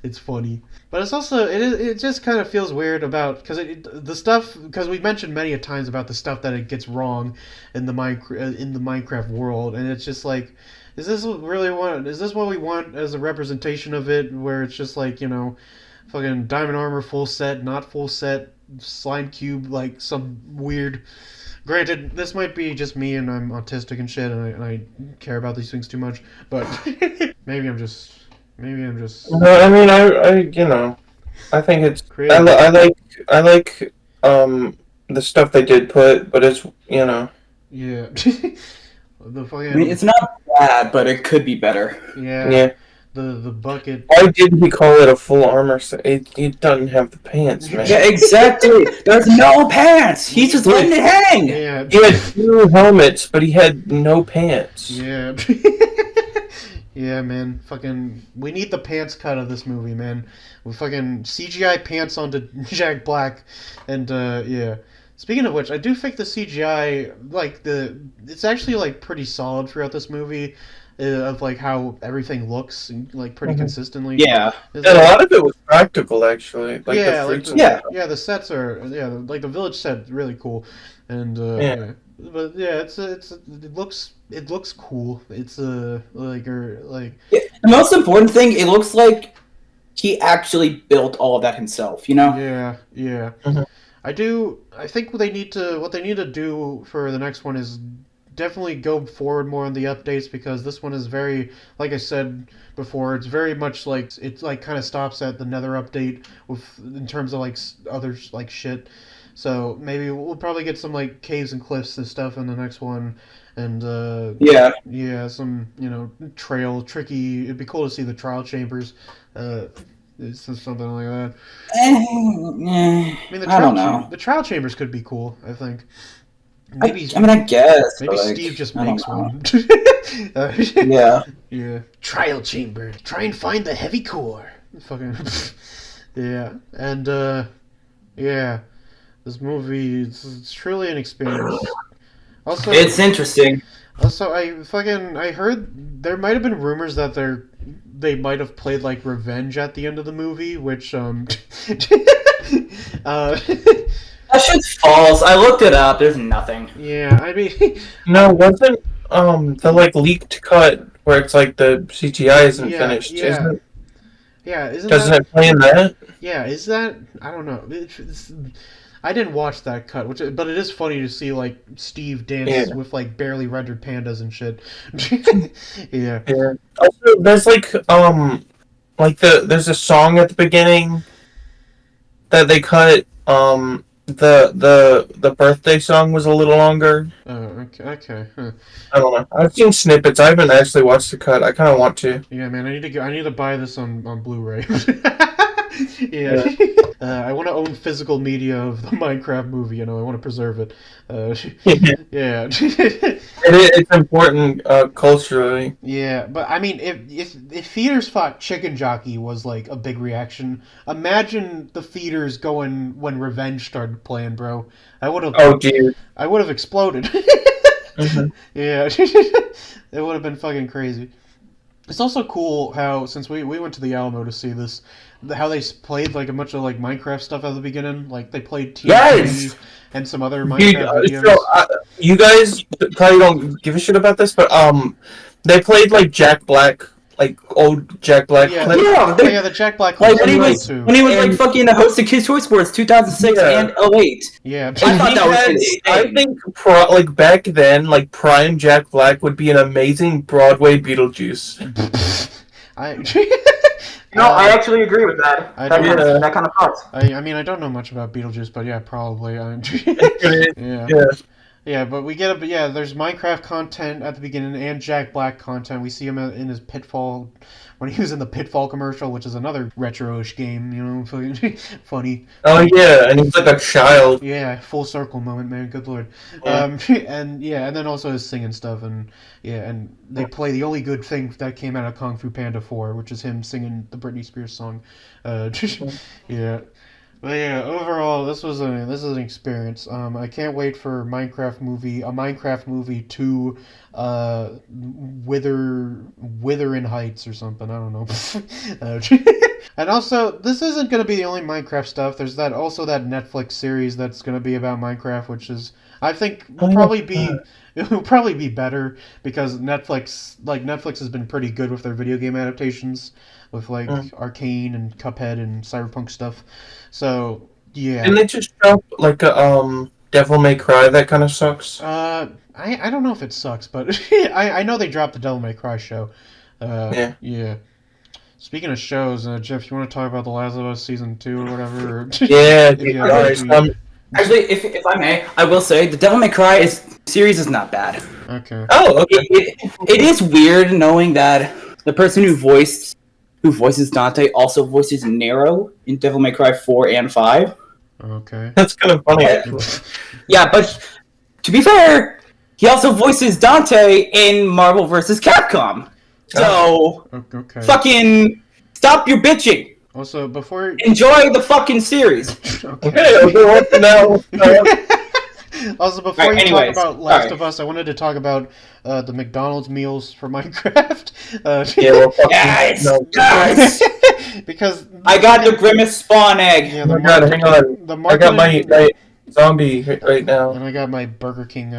It's funny, but it's also it just kind of feels weird about because we mentioned many a times about the stuff that it gets wrong in the Minecraft world, and it's just like, is this what we want as a representation of it, where it's just like, fucking diamond armor full set, not full set, slime cube, like some weird. Granted, this might be just me and I'm autistic and shit, and I care about these things too much, but maybe I'm just. No, I mean, I think it's. Creative. I like the stuff they did put, but it's Yeah. I mean, it's not bad, but it could be better. Yeah. The bucket. Why did he call it a full armor set? It doesn't have the pants, man. Yeah, exactly. There's no pants. He's just letting it hang. Yeah. He had 2 helmets, but he had no pants. Yeah. Yeah, man. Fucking, we need the pants cut of this movie, man. We fucking CGI pants onto Jack Black, and yeah. Speaking of which, I do think the CGI, it's actually like pretty solid throughout this movie, of like how everything looks, like pretty consistently. Yeah. And a lot of it was practical, actually. Like Yeah, the fruits the sets are like the village set really cool, and yeah. But yeah, it looks cool. It's The most important thing, it looks like he actually built all of that himself. Yeah. Mhm. I think what they need to do for the next one is definitely go forward more on the updates, because this one is very, like I said before, it's very much like it's like kind of stops at the Nether update in terms of like other like shit. So maybe we'll probably get some like caves and cliffs and stuff in the next one, and some tricky. It'd be cool to see the trial chambers, it's something like that. I mean, I don't know. The trial chambers could be cool, I think. Maybe I guess. Maybe Steve just makes one. Yeah. Yeah. Trial chamber. Try and find the heavy core. Fucking. Yeah. And yeah. This movie, it's truly an experience. Also, It's interesting. Also, I heard there might have been rumors that they might have played like revenge at the end of the movie, which That shit's false. I looked it up. There's nothing. yeah, I mean, No, wasn't the like leaked cut where it's like the CGI isn't finished? yeah. Isn't it? Yeah, Doesn't it play in that? Yeah, is that? I don't know. I didn't watch that cut, but it is funny to see like Steve dance with like barely rendered pandas and shit. Yeah. Yeah. Also, there's there's a song at the beginning that they cut. The birthday song was a little longer. Oh, okay. Huh. I don't know. I've seen snippets. I haven't actually watched the cut. I kind of want to. Yeah, man. I need to buy this on Blu-ray. Yeah. I want to own physical media of the Minecraft movie. I want to preserve it. Yeah. It's important culturally. Yeah, but I mean, if feeders thought Chicken Jockey was like a big reaction, imagine the feeders going when Revenge started playing, bro. I would have. Oh, dear. I would have exploded. Mm-hmm. Yeah, it would have been fucking crazy. It's also cool how, since we went to the Alamo to see this, how they played like a bunch of like Minecraft stuff at the beginning. Like they played TNT and some other Minecraft videos. you guys probably don't give a shit about this, but they played like Jack Black, like old Jack Black. Yeah, clips. the Jack Black Like clips when he are was too. like fucking a host of Kids Choice Sports 2006 and 08. Yeah, I thought that was insane. I think like back then, like prime Jack Black would be an amazing Broadway Beetlejuice. No, I actually agree with that. That kind of thoughts. I mean, I don't know much about Beetlejuice, but yeah, probably. Yeah. Yeah, but we get there's Minecraft content at the beginning and Jack Black content. We see him in his Pitfall, when he was in the Pitfall commercial, which is another retro-ish game, you know, funny. Oh yeah, and he's like a child. Yeah, full circle moment, man. Good lord. Yeah. And then also his singing stuff, and they play the only good thing that came out of Kung Fu Panda 4, which is him singing the Britney Spears song. Yeah. But yeah, overall, this is an experience. I can't wait for a Minecraft movie 2, Wither in Heights or something. I don't know. And also, this isn't going to be the only Minecraft stuff. There's that Netflix series that's going to be about Minecraft, which is, I think, will probably be better because Netflix has been pretty good with their video game adaptations, with like Arcane and Cuphead and Cyberpunk stuff. So yeah. And they just drop like a Devil May Cry that kind of sucks. I don't know if it sucks, but I know they dropped the Devil May Cry show. Yeah. Speaking of shows, Jeff, you want to talk about The Last of Us season 2 or whatever? Yeah. Actually, if I may, I will say the Devil May Cry series is not bad. Okay. Oh, okay. It is weird knowing that the person who voices Dante also voices Nero in Devil May Cry 4 and 5. Okay. That's kind of funny, actually. Yeah, but to be fair, he also voices Dante in Marvel vs. Capcom. So, okay. fucking stop your bitching. Also, before... Enjoy the fucking series. Okay, I'll go on for now. Also, before you talk about Last of Us, I wanted to talk about the McDonald's meals for Minecraft. Guys! Because I got the Grimace spawn egg. Yeah, hang on. I got my zombie right now. And I got my Burger King,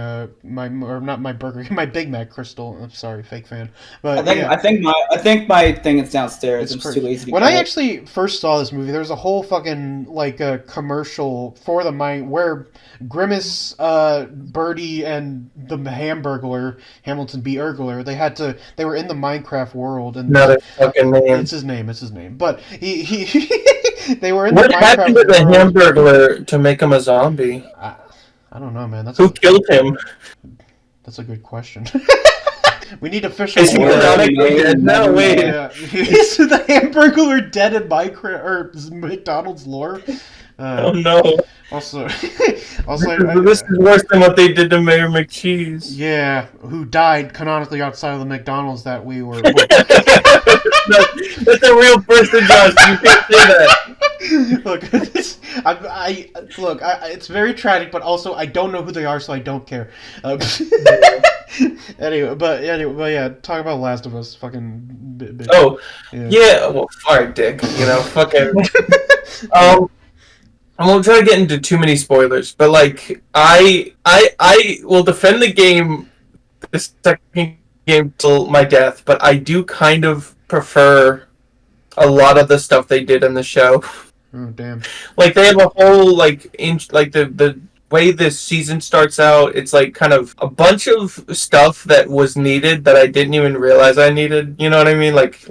my Big Mac crystal. I'm sorry, fake fan. But I think my thing is downstairs. I'm just too lazy to When I actually first saw this movie, there was a whole fucking commercial for where Grimace, Birdie, and the Hamburglar, Hamilton B. Urgler, they were in the Minecraft world, and not a fucking name. It's his name. But he they were in what the Minecraft happened to the world. Hamburglar to make him a zombie? I don't know, man. Who killed him? That's a good question. We need official. Is he canonically dead? No, wait. Is the Hamburglar dead in Minecraft or McDonald's lore? Oh no. Also, this is worse than what they did to Mayor McCheese. Yeah, who died canonically outside of the McDonald's that we were. That's a real person, Josh. You can't say that. Look, it's very tragic, but also I don't know who they are, so I don't care. Anyway, but yeah, talk about Last of Us, fucking. Oh, yeah. Well, alright, Dick. You know, fucking. I won't try to get into too many spoilers, but like I will defend the game, the second game till my death, but I do kind of prefer a lot of the stuff they did in the show. Oh damn! Like they have a whole the way this season starts out. It's like kind of a bunch of stuff that was needed that I didn't even realize I needed. You know what I mean? Like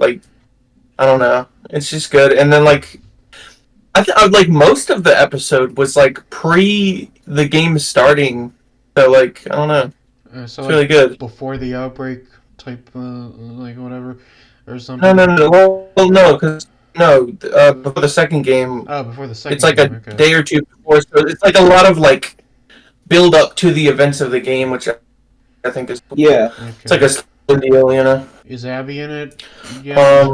I don't know. It's just good, and then like. I like most of the episode was like pre the game starting, so like I don't know, it's really good. Before the outbreak type, whatever, or something. No. Well, no, because before the second game. Oh, before the second. It's like game, a day or two before, so it's like a lot of like build up to the events of the game, which I think is cool. Yeah. Okay. It's like a slow deal, you know. Is Abby in it? Yeah.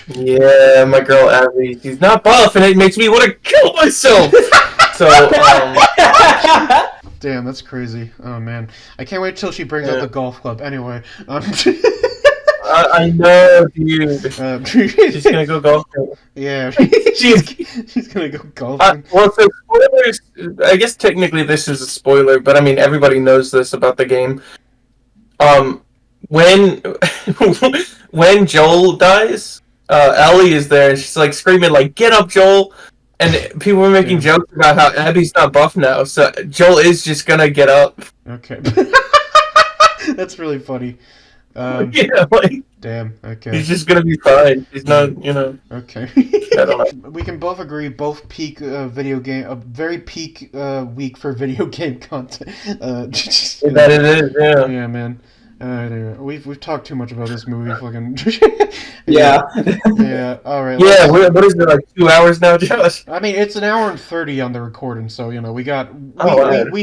Yeah, my girl Abby. She's not buff, and it makes me want to kill myself. So, damn, that's crazy. Oh man, I can't wait till she brings out the golf club. Anyway, I know, dude. She's gonna go golfing. Yeah, she's gonna go golfing. Well, so spoilers. I guess technically this is a spoiler, but I mean everybody knows this about the game. When when Joel dies, Ellie is there and she's like screaming like, "Get up, Joel!" And people were making jokes about how Abby's not buff now, so Joel is just gonna get up. Okay. That's really funny. Yeah, like, damn, okay. he's just gonna be fine. He's not, you know. Okay. I don't know. We can both agree, both peak video game, a very peak week for video game content. That it is, yeah. Yeah, man. Anyway, we've talked too much about this movie. Fucking. Yeah. Yeah. All right. Yeah. What is it, like 2 hours now, Josh? I mean, it's an hour and 30 on the recording, so you know we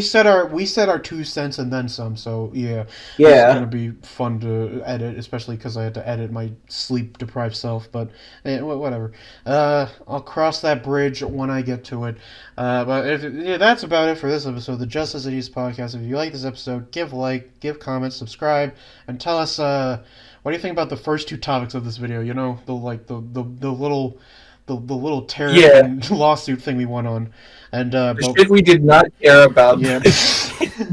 said our 2 cents and then some. So yeah. It's gonna be fun to edit, especially because I had to edit my sleep deprived self. But whatever. I'll cross that bridge when I get to it. But that's about it for this episode of the Justice Idiots podcast. If you like this episode, give a like, give comments, subscribe, and tell us what do you think about the first 2 topics of this video? You know, the little terrorist lawsuit thing we went on, and the shit we did not care about. Yeah,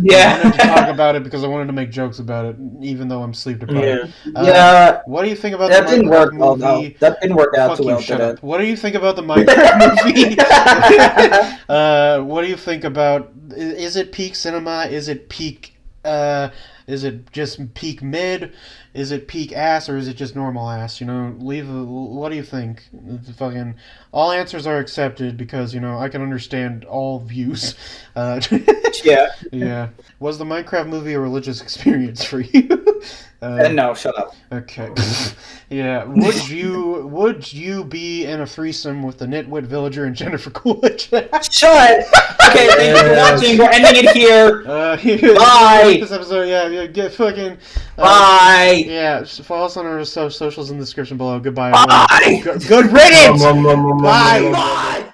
Yeah. I wanted to talk about it because I wanted to make jokes about it, even though I'm sleep deprived. Yeah. What do you think about That the didn't Minecraft work. movie? Oh, no. That didn't work out Fuck too you, well. shut Did up. it? What do you think about the Minecraft movie? What do you think about? Is it peak cinema? Is it peak? Is it just peak mid? Is it peak ass, or is it just normal ass? You know, what do you think? Fucking all answers are accepted because you know I can understand all views. Yeah. Yeah. Was the Minecraft movie a religious experience for you? No, shut up. Okay. Yeah. Would you be in a threesome with the Nitwit Villager and Jennifer Coolidge? Shut! Okay, thank you for watching. We're ending it here. Bye! This episode, get fucking... Bye! Yeah, follow us on our socials in the description below. Goodbye. Bye! Good riddance! Bye. Bye!